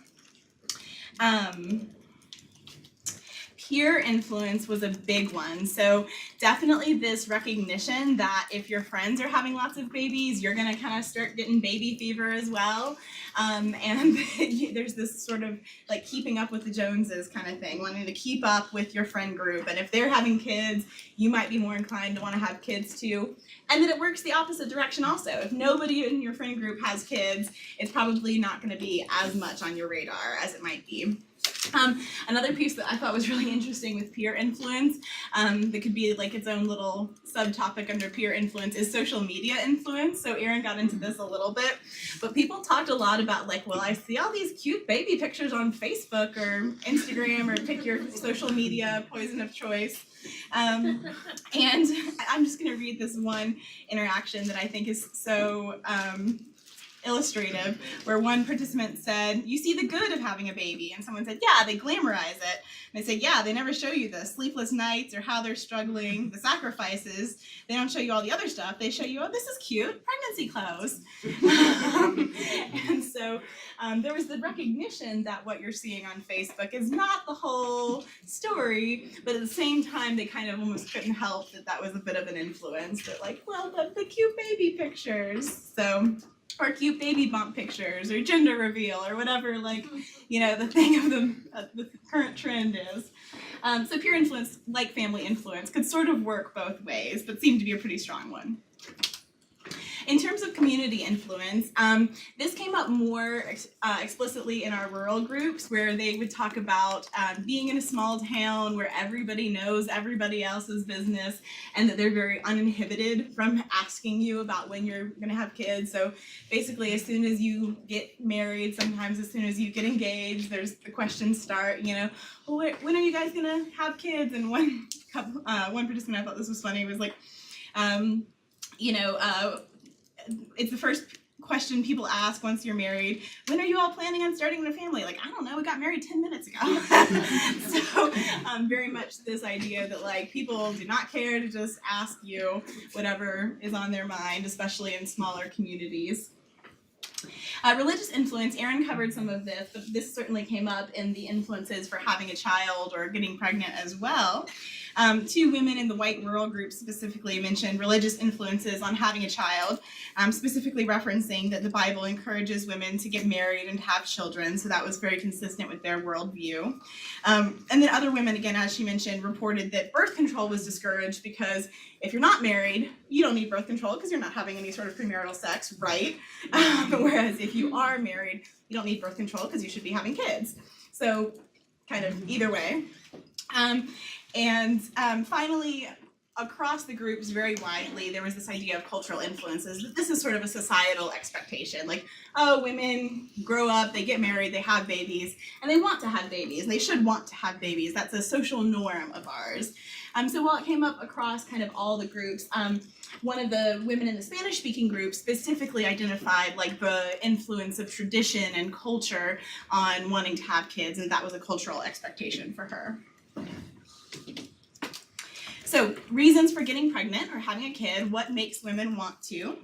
Peer influence was a big one. So definitely this recognition that if your friends are having lots of babies, you're gonna kind of start getting baby fever as well. And there's this sort of like keeping up with the Joneses kind of thing, wanting to keep up with your friend group. And if they're having kids, you might be more inclined to want to have kids too. And then it works the opposite direction also. If nobody in your friend group has kids, it's probably not gonna be as much on your radar as it might be. Another piece that I thought was really interesting with peer influence, that could be like its own little subtopic under peer influence, is social media influence. So Erin got into this a little bit, but people talked a lot about like, well, I see all these cute baby pictures on Facebook or Instagram, or pick your social media poison of choice. And I'm just gonna read this one interaction that I think is so illustrative, where one participant said, you see the good of having a baby, and someone said, yeah, they glamorize it. And I said, yeah, they never show you the sleepless nights or how they're struggling, the sacrifices. They don't show you all the other stuff. They show you, oh, this is cute, pregnancy clothes. And so there was the recognition that what you're seeing on Facebook is not the whole story, but at the same time, they kind of almost couldn't help that was a bit of an influence, that like, well, the cute baby pictures. So, or cute baby bump pictures, or gender reveal, or whatever, like, the thing of the current trend is. So peer influence, like family influence, could sort of work both ways, but seemed to be a pretty strong one. In terms of community influence, this came up more explicitly in our rural groups where they would talk about being in a small town where everybody knows everybody else's business and that they're very uninhibited from asking you about when you're gonna have kids. So basically, as soon as you get married, sometimes as soon as you get engaged, there's the questions start, well, when are you guys gonna have kids? And one participant, I thought this was funny, was like, it's the first question people ask once you're married. When are you all planning on starting a family? Like, I don't know, we got married 10 minutes ago. So very much this idea that like people do not care to just ask you whatever is on their mind, especially in smaller communities. Religious influence, Erin covered some of this, but this certainly came up in the influences for having a child or getting pregnant as well. Two women in the white rural group specifically mentioned religious influences on having a child, specifically referencing that the Bible encourages women to get married and have children, so that was very consistent with their worldview. And then other women, again, as she mentioned, reported that birth control was discouraged because if you're not married, you don't need birth control because you're not having any sort of premarital sex, right? Whereas if you are married, you don't need birth control because you should be having kids. So kind of either way. And finally, across the groups very widely, there was this idea of cultural influences. This is sort of a societal expectation. Like, oh, women grow up, they get married, they have babies, and they want to have babies, and they should want to have babies. That's a social norm of ours. So while it came up across kind of all the groups, one of the women in the Spanish-speaking group specifically identified like the influence of tradition and culture on wanting to have kids, and that was a cultural expectation for her. So, reasons for getting pregnant or having a kid, what makes women want to?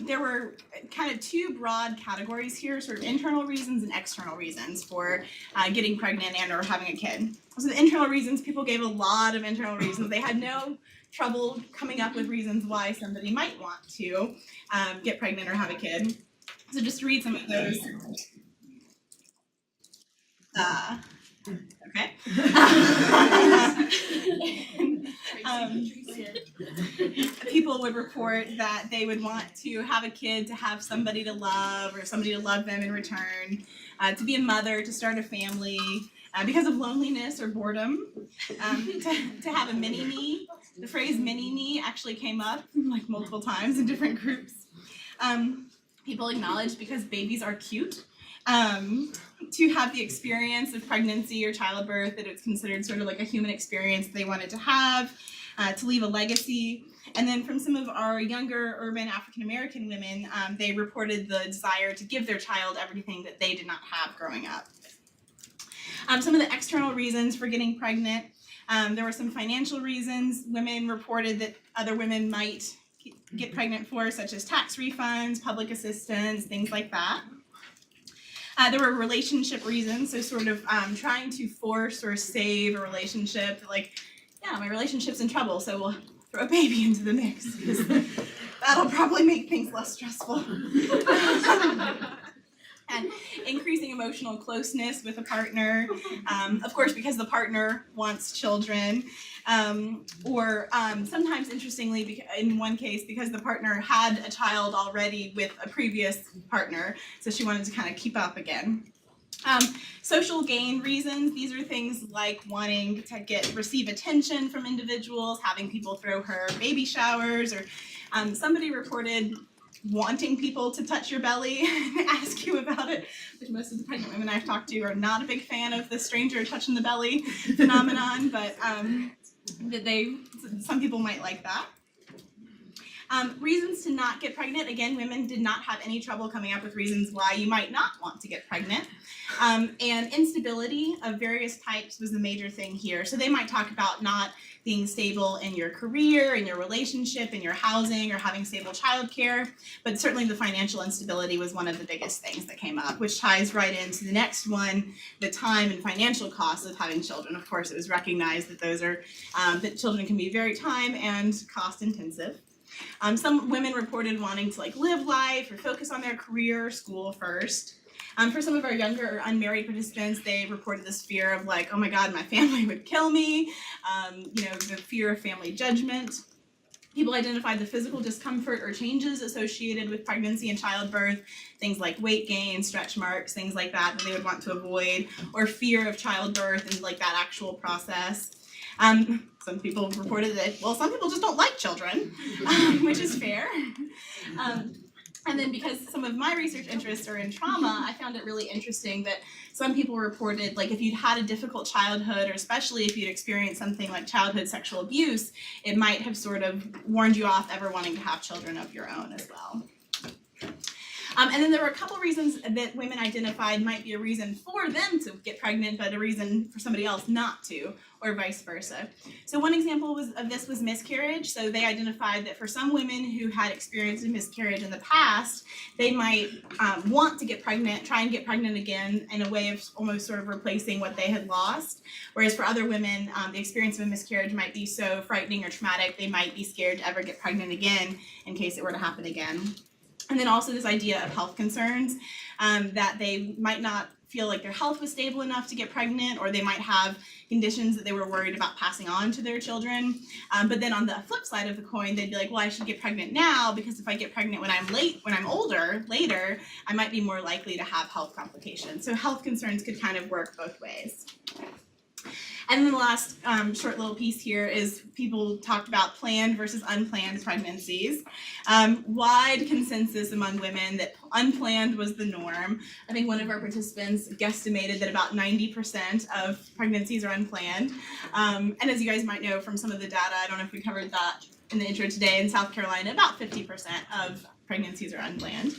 There were kind of two broad categories here, sort of internal reasons and external reasons for getting pregnant and or having a kid. So the internal reasons, people gave a lot of internal reasons. They had no trouble coming up with reasons why somebody might want to get pregnant or have a kid. So just to read some of those. Okay. People would report that they would want to have a kid to have somebody to love or somebody to love them in return, to be a mother, to start a family, because of loneliness or boredom, to have a mini-me. The phrase mini-me actually came up like multiple times in different groups. People acknowledged because babies are cute. To have the experience of pregnancy or childbirth, that it's considered sort of like a human experience they wanted to have, to leave a legacy. And then from some of our younger urban African American women, they reported the desire to give their child everything that they did not have growing up. Some of the external reasons for getting pregnant, there were some financial reasons women reported that other women might get pregnant for, such as tax refunds, public assistance, things like that. There were relationship reasons, so sort of trying to force or save a relationship, like, yeah, my relationship's in trouble, so we'll throw a baby into the mix, because that'll probably make things less stressful. And increasing emotional closeness with a partner, of course, because the partner wants children, or sometimes, interestingly, in one case, because the partner had a child already with a previous partner, so she wanted to kind of keep up again. Social gain reasons, these are things like wanting to receive attention from individuals, having people throw her baby showers, or somebody reported wanting people to touch your belly and ask you about it, which most of the pregnant women I've talked to are not a big fan of the stranger touching the belly phenomenon, but some people might like that. Reasons to not get pregnant, again, women did not have any trouble coming up with reasons why you might not want to get pregnant. And instability of various types was the major thing here. So they might talk about not being stable in your career, in your relationship, in your housing, or having stable childcare, but certainly the financial instability was one of the biggest things that came up, which ties right into the next one, the time and financial costs of having children. Of course, it was recognized that those are, that children can be very time and cost intensive. Some women reported wanting to live life or focus on their career or school first. For some of our younger or unmarried participants, they reported this fear of oh my God, my family would kill me, the fear of family judgment. People identified the physical discomfort or changes associated with pregnancy and childbirth, things like weight gain, stretch marks, things like that they would want to avoid, or fear of childbirth and like that actual process. Some people reported that, well, some people just don't like children, which is fair. And then because some of my research interests are in trauma, I found it really interesting that some people reported, like if you'd had a difficult childhood, or especially if you'd experienced something like childhood sexual abuse, it might have sort of warned you off ever wanting to have children of your own as well. And then there were a couple reasons that women identified might be a reason for them to get pregnant, but a reason for somebody else not to, or vice versa. So one example of this was miscarriage. So they identified that for some women who had experienced a miscarriage in the past, they might want to get pregnant, try and get pregnant again in a way of almost sort of replacing what they had lost. Whereas for other women, the experience of a miscarriage might be so frightening or traumatic, they might be scared to ever get pregnant again in case it were to happen again. And then also this idea of health concerns, that they might not feel like their health was stable enough to get pregnant, or they might have conditions that they were worried about passing on to their children. But then on the flip side of the coin, they'd be like, well, I should get pregnant now because if I get pregnant when I'm older, later, I might be more likely to have health complications. So health concerns could kind of work both ways. And then the last short little piece here is people talked about planned versus unplanned pregnancies. Wide consensus among women that unplanned was the norm. I think one of our participants guesstimated that about 90% of pregnancies are unplanned. And as you guys might know from some of the data, I don't know if we covered that in the intro today, in South Carolina, about 50% of pregnancies are unplanned.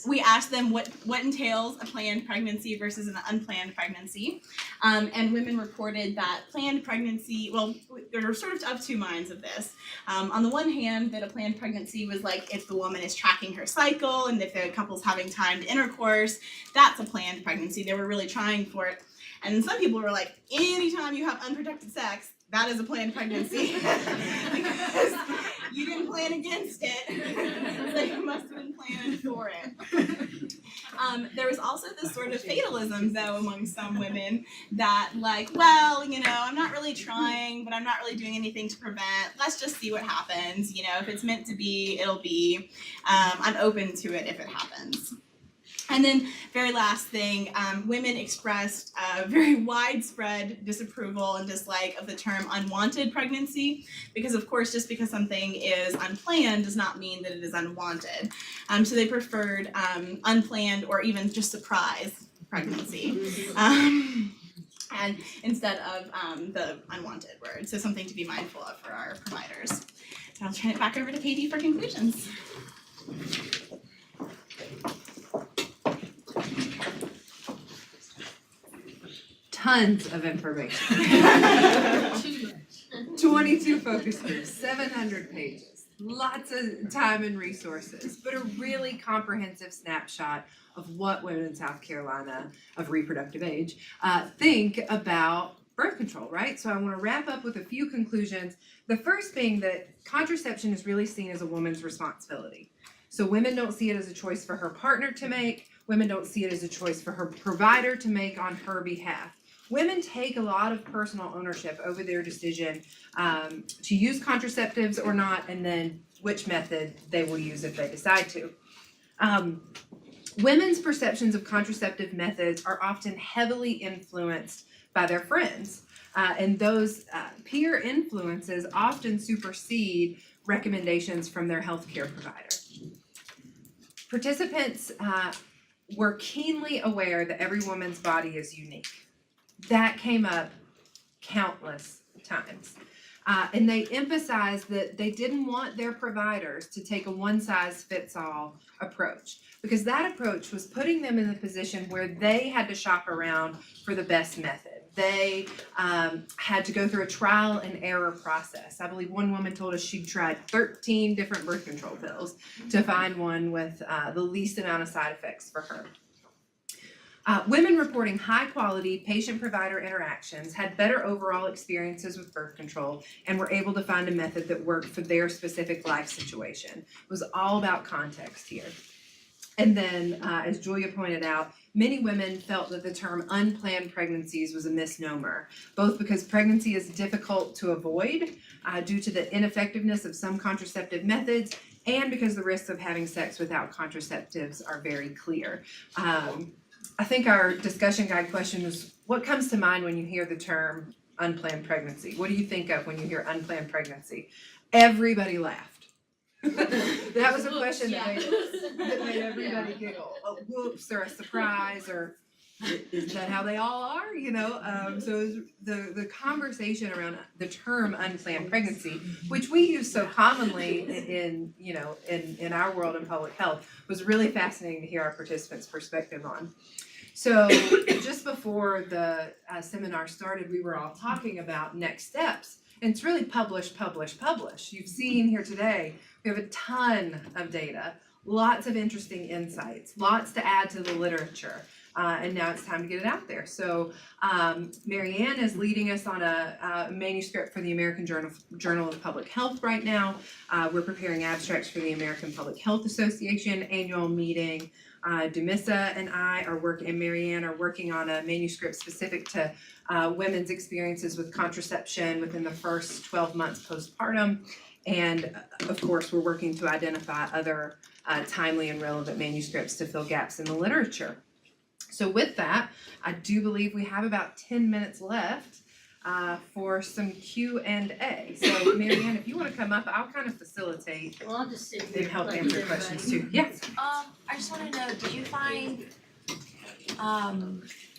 We asked them what entails a planned pregnancy versus an unplanned pregnancy. And women reported that planned pregnancy, well, there are sort of of two minds of this. On the one hand, that a planned pregnancy was like if the woman is tracking her cycle and if the couple's having timed intercourse, that's a planned pregnancy. They were really trying for it. And some people were like, anytime you have unprotected sex, that is a planned pregnancy. Because you didn't plan against it, so you must have been planning for it. There was also this sort of fatalism, though, among some women that, like, well, you know, I'm not really trying, but I'm not really doing anything to prevent. Let's just see what happens. You know, if it's meant to be, it'll be. I'm open to it if it happens. And then, very last thing, women expressed very widespread disapproval and dislike of the term unwanted pregnancy, because of course, just because something is unplanned does not mean that it is unwanted. So they preferred unplanned or even just surprise pregnancy, and instead of the unwanted word. So something to be mindful of for our providers. So I'll turn it back over to Katie for conclusions. Tons of information. 22 focus groups, 700 pages, lots of time and resources, but a really comprehensive snapshot of what women in South Carolina of reproductive age think about birth control, right? So I want to wrap up with a few conclusions. The first being that contraception is really seen as a woman's responsibility. So women don't see it as a choice for her partner to make. Women don't see it as a choice for her provider to make on her behalf. Women take a lot of personal ownership over their decision to use contraceptives or not, and then which method they will use if they decide to. Women's perceptions of contraceptive methods are often heavily influenced by their friends, and those peer influences often supersede recommendations from their healthcare provider. Participants were keenly aware that every woman's body is unique. That came up countless times. And they emphasized that they didn't want their providers to take a one-size-fits-all approach, because that approach was putting them in the position where they had to shop around for the best method. They had to go through a trial and error process. I believe one woman told us she tried 13 different birth control pills to find one with the least amount of side effects for her. Women reporting high-quality patient-provider interactions had better overall experiences with birth control and were able to find a method that worked for their specific life situation. It was all about context here. And then, as Julia pointed out, many women felt that the term unplanned pregnancies was a misnomer, both because pregnancy is difficult to avoid due to the ineffectiveness of some contraceptive methods and because the risks of having sex without contraceptives are very clear. I think our discussion guide question was, what comes to mind when you hear the term unplanned pregnancy? What do you think of when you hear unplanned pregnancy? Everybody laughed. That was a question that made everybody giggle. A whoops or a surprise or is that how they all are? You know, so it was the conversation around the term unplanned pregnancy, which we use so commonly in our world in public health, was really fascinating to hear our participants' perspective on. So just before the seminar started, we were all talking about next steps. And it's really publish. You've seen here today, we have a ton of data, lots of interesting insights, lots to add to the literature. And now it's time to get it out there. So Marianne is leading us on a manuscript for the American Journal of Public Health right now. We're preparing abstracts for the American Public Health Association annual meeting. Dumissa and Marianne are working on a manuscript specific to women's experiences with contraception within the first 12 months postpartum. And of course, we're working to identify other timely and relevant manuscripts to fill gaps in the literature. So with that, I do believe we have about 10 minutes left for some Q&A. So Marianne, if you want to come up, I'll kind of facilitate Well, I'll just sit here. and help like answer everybody. questions too. Yes. I just wanna know, did you find,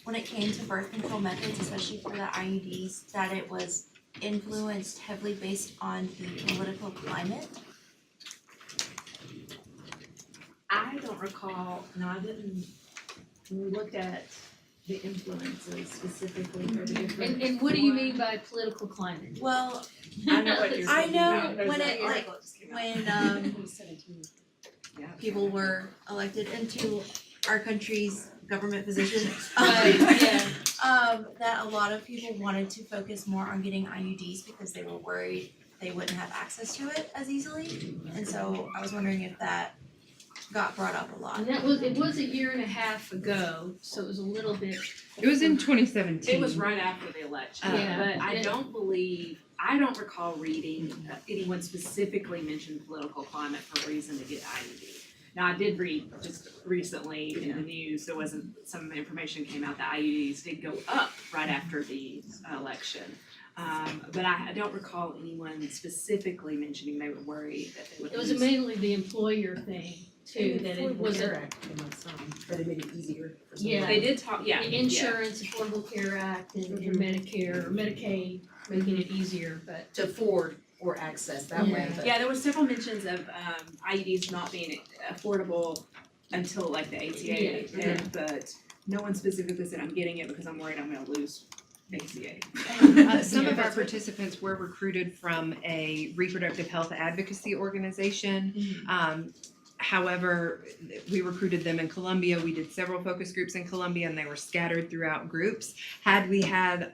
when it came to birth control methods, especially for the IUDs, that it was influenced heavily based on the political climate? I don't recall, no, I didn't, when we looked at the influences specifically for the different. And what do you mean by political climate? Well, I know what you're I talking know about. There's when that it, like, article that just came out. when people were elected into our country's government position, Yeah. that a lot of people wanted to focus more on getting IUDs because they were worried they wouldn't have access to it as easily. And so I was wondering if that got brought up a lot. And it was a year and a half ago, so it was a little bit. It was in 2017. It was right after the election, Yeah. but I don't recall reading anyone specifically mention political climate for a reason to get IUD. Now, I did read just recently in the news, there wasn't, some information came out that IUDs did go up right after the election. But I don't recall anyone specifically mentioning they were worried that they would It was lose. mainly the employer thing too, that it wasn't, That it made it easier for some. Yeah. They did talk, yeah, the insurance, Affordable Care Act and Medicare, or Medicaid, making it easier, but. To afford or access that way, but. Yeah, there were several mentions of IUDs not being affordable until like the ACA, but no one specifically said, I'm getting it because I'm worried I'm gonna lose ACA. Some of our participants were recruited from a reproductive health advocacy organization. However, we recruited them in Columbia. We did several focus groups in Columbia and they were scattered throughout groups. Had we had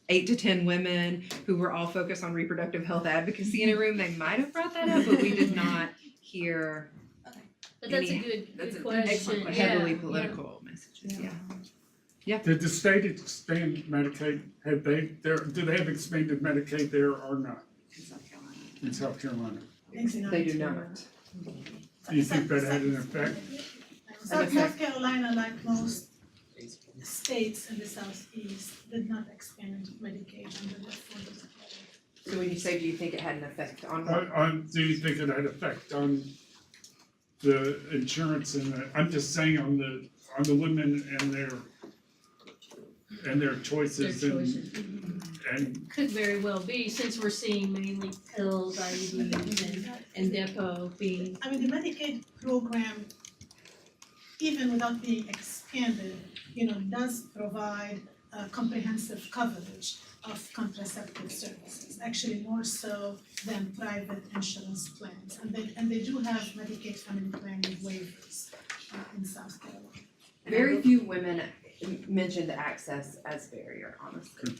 8 to 10 women who were all focused on reproductive health advocacy in a room, they might have brought that up, but we did not hear But that's a Any- good that's an question, excellent question. heavily yeah. political messages, yeah. Did the state expand Medicaid? Do they have expanded Medicaid there or not In South Carolina. in South Carolina? They do not. Do you think that had an effect? South Carolina, like most states in the southeast, did not expand Medicaid under the Affordable Care. So when you say, do you think it had an effect on what? Do you think it had effect on the insurance I'm just saying on the women and their choices Their and choices. and Could very well be, since we're seeing mainly pills, IUDs and Depo being, I mean, the Medicaid program, even without being expanded, does provide comprehensive coverage of contraceptive services, actually more so than private insurance plans. And they do have Medicaid family planning waivers in South Carolina. Very few women mentioned access as barrier, honestly.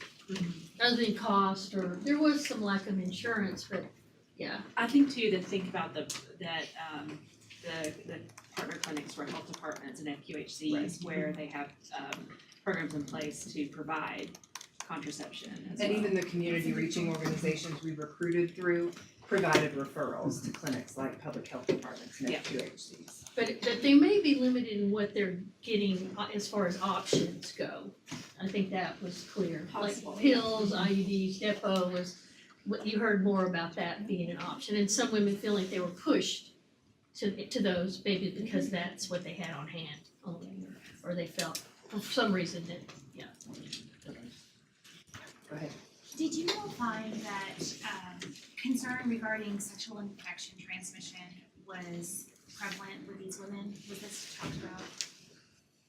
other than cost, or there was some lack of insurance, but yeah. I think too, to think about that the partner clinics for health departments and FQHCs where they have programs in place to provide contraception as well. And even the community reaching organizations we recruited through provided referrals to clinics like public health departments and Yeah. FQHCs. But they may be limited in what they're getting as far as options go. I think that was clear. Possible, Like yeah. pills, IUDs, Depo was, what you heard more about that being an option. And some women feel like they were pushed to those maybe because that's what they had on hand only. Or they felt for some reason that, yeah. Go ahead. Did you all find that concern regarding sexual infection transmission was prevalent with these women? Was this talked about?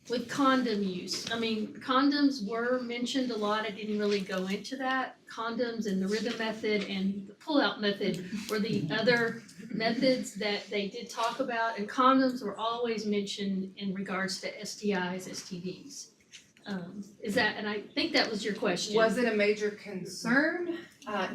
With condom use, I mean, condoms were mentioned a lot, I didn't really go into that. Condoms and the rhythm method and the pull-out method were the other methods that they did talk about, and condoms were always mentioned in regards to STIs, STDs. Is that, and I think that was your question. Was it a major concern?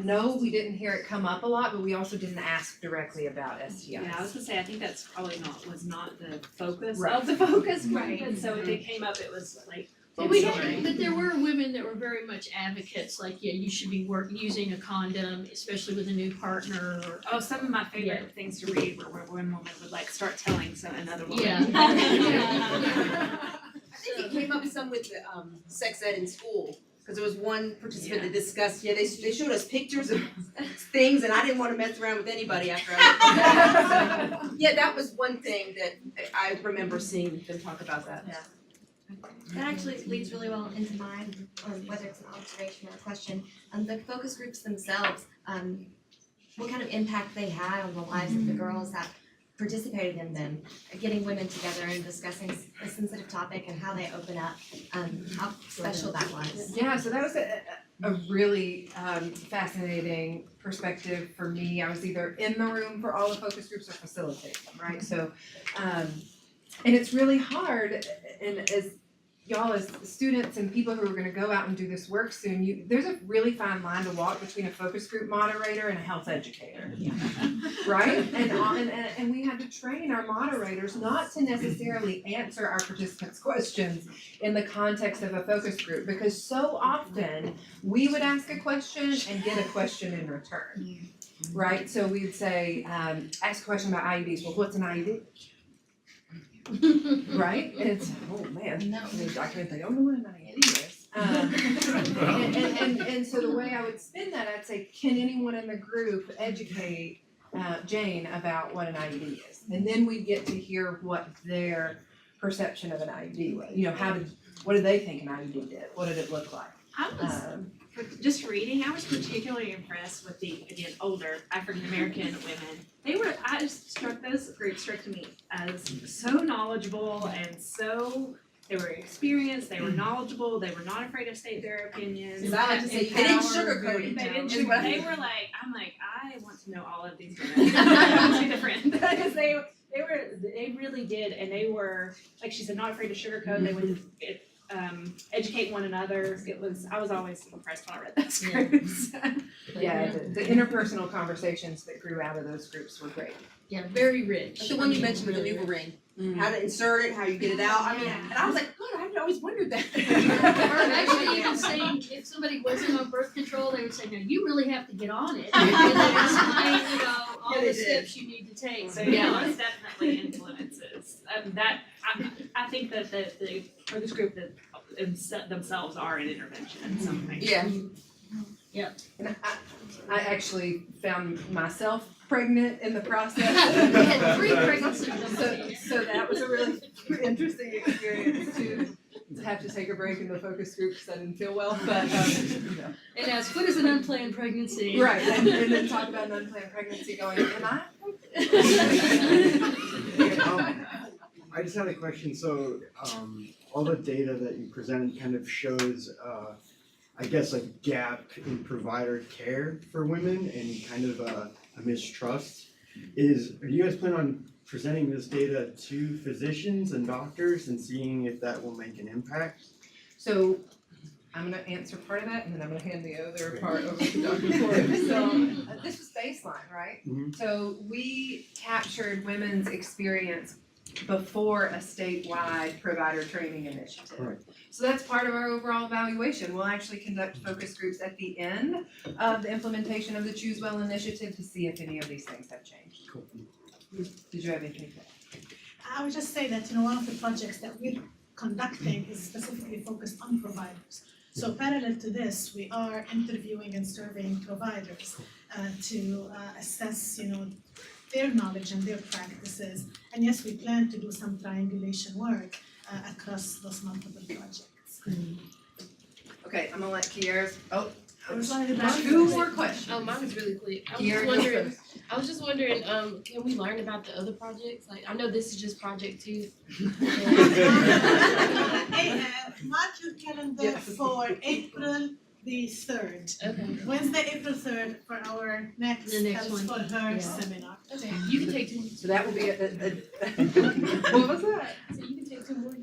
No, we didn't hear it come up a lot, but we also didn't ask directly about STIs. Yeah, I was gonna say, I think that's probably was not the focus Right. of the focus group, Right. and so if it came up, it was like. But but there were women that were very much advocates, like, yeah, you should be using a condom, especially with a new partner or. Oh, some of my favorite things to read were where one woman would like start telling another woman. Yeah. I think it came up some with the sex ed in school, cause there was one participant that discussed, they showed us pictures of things and I didn't wanna mess around with anybody after I looked at that. So, yeah, that was one thing that I remember seeing them talk about that. That actually leads really well into mine, or whether it's an observation or a question. The focus groups themselves, what kind of impact they had on the lives of the girls that participated in them, getting women together and discussing a sensitive topic and how they open up, how special that was. Yeah, so that was a really fascinating perspective for me. I was either in the room for all the focus groups or facilitating them, right? So, and it's really hard, and as y'all as students and people who are gonna go out and do this work soon, there's a really fine line to walk between a focus group moderator and a health educator. Right? And we had to train our moderators not to necessarily answer our participants' questions in the context of a focus group, because so often we would ask a question and get a question in return. Right? So we'd say, ask a question about IUDs. Well, what's an IUD? Right? And it's, oh man, they document, they don't know what an IUD is. And so the way I would spin that, I'd say, can anyone in the group educate Jane about what an IUD is? And then we'd get to hear what their perception of an IUD was. You know, what did they think an IUD did? What did it look like? I was, just reading, I was particularly impressed with the, again, older African American women. Those groups struck me as so knowledgeable and they were experienced, they were knowledgeable, they were not afraid to state their opinions. Because I like to say, they didn't sugarcoat it. They were like, I'm like, I want to know all of these women. To be the friend, because they really did, and they were, like she said, not afraid to sugarcoat, they would educate one another. I was always impressed when I read those groups. Yeah, the interpersonal conversations that grew out of those groups were great. Yeah, very rich. The one you mentioned with the NuvaRing, how to insert it, how you get it out, I mean, and I was like, God, I've always wondered that. Or actually even saying, if somebody wasn't on birth control, they would say, no, you really have to get on it. And then explain, all the steps you need to take. So yeah, it definitely influences. I think that the focus group that themselves are an intervention in some way. Yeah. And I actually found myself pregnant in the process. We had 3 pregnancies. So that was a really interesting experience too. To have to take a break in the focus group because I didn't feel well, but And as good as an unplanned pregnancy. Right, and then talk about an unplanned pregnancy going, am I? I just had a question. So all the data that you presented kind of shows I guess a gap in provider care for women and kind of a mistrust. Do you guys plan on presenting this data to physicians and doctors and seeing if that will make an impact? So I'm gonna answer part of that and then I'm gonna hand the other part over to Dr. Ford. So this was baseline, right? Mhm. So we captured women's experience before a statewide provider training initiative. Right. So that's part of our overall evaluation. We'll actually conduct focus groups at the end of the implementation of the Choose Well initiative to see if any of these things have changed. Cool. Did you have anything to add? I would just say that, one of the projects that we're conducting is specifically focused on providers. So parallel to this, we are interviewing and surveying providers to assess, their knowledge and their practices. And yes, we plan to do some triangulation work across those multiple projects. Okay, I'm gonna let Kiara, There was one in the back. two more questions. Oh, mine was really quick. Kiara, I was just wondering, can we learn about the other projects? Like, I know this is just project 2. Hey, mark your calendar Yes. for April the 3rd. Okay. Wednesday, April 3rd for our next The next Health one. for Her Yeah. seminar. Okay. You can take 2 more. So that will be what was that? So you can take 2 more.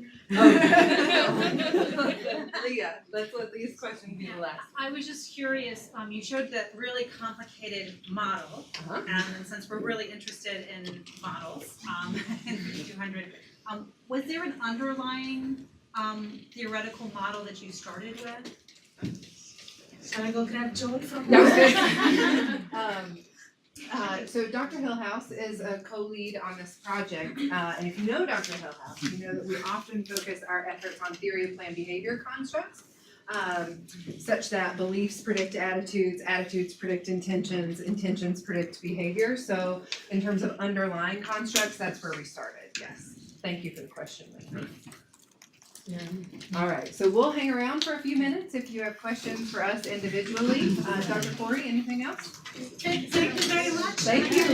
Leah, let's let these questions be the last. I was just curious, you showed that really complicated model. Uh-huh. And since we're really interested in models, in 200, was there an underlying, theoretical model that you started with? Shall I go grab Joel from? That was good. So Dr. Hillhouse is a co-lead on this project, and if you know Dr. Hillhouse, you know that we often focus our efforts on theory of planned behavior constructs, such that beliefs predict attitudes, attitudes predict intentions, intentions predict behavior. So in terms of underlying constructs, that's where we started, yes. Thank you for the question, Lee. All right, so we'll hang around for a few minutes if you have questions for us individually. Dr. Corey, anything else? Thank you very much. Thank you.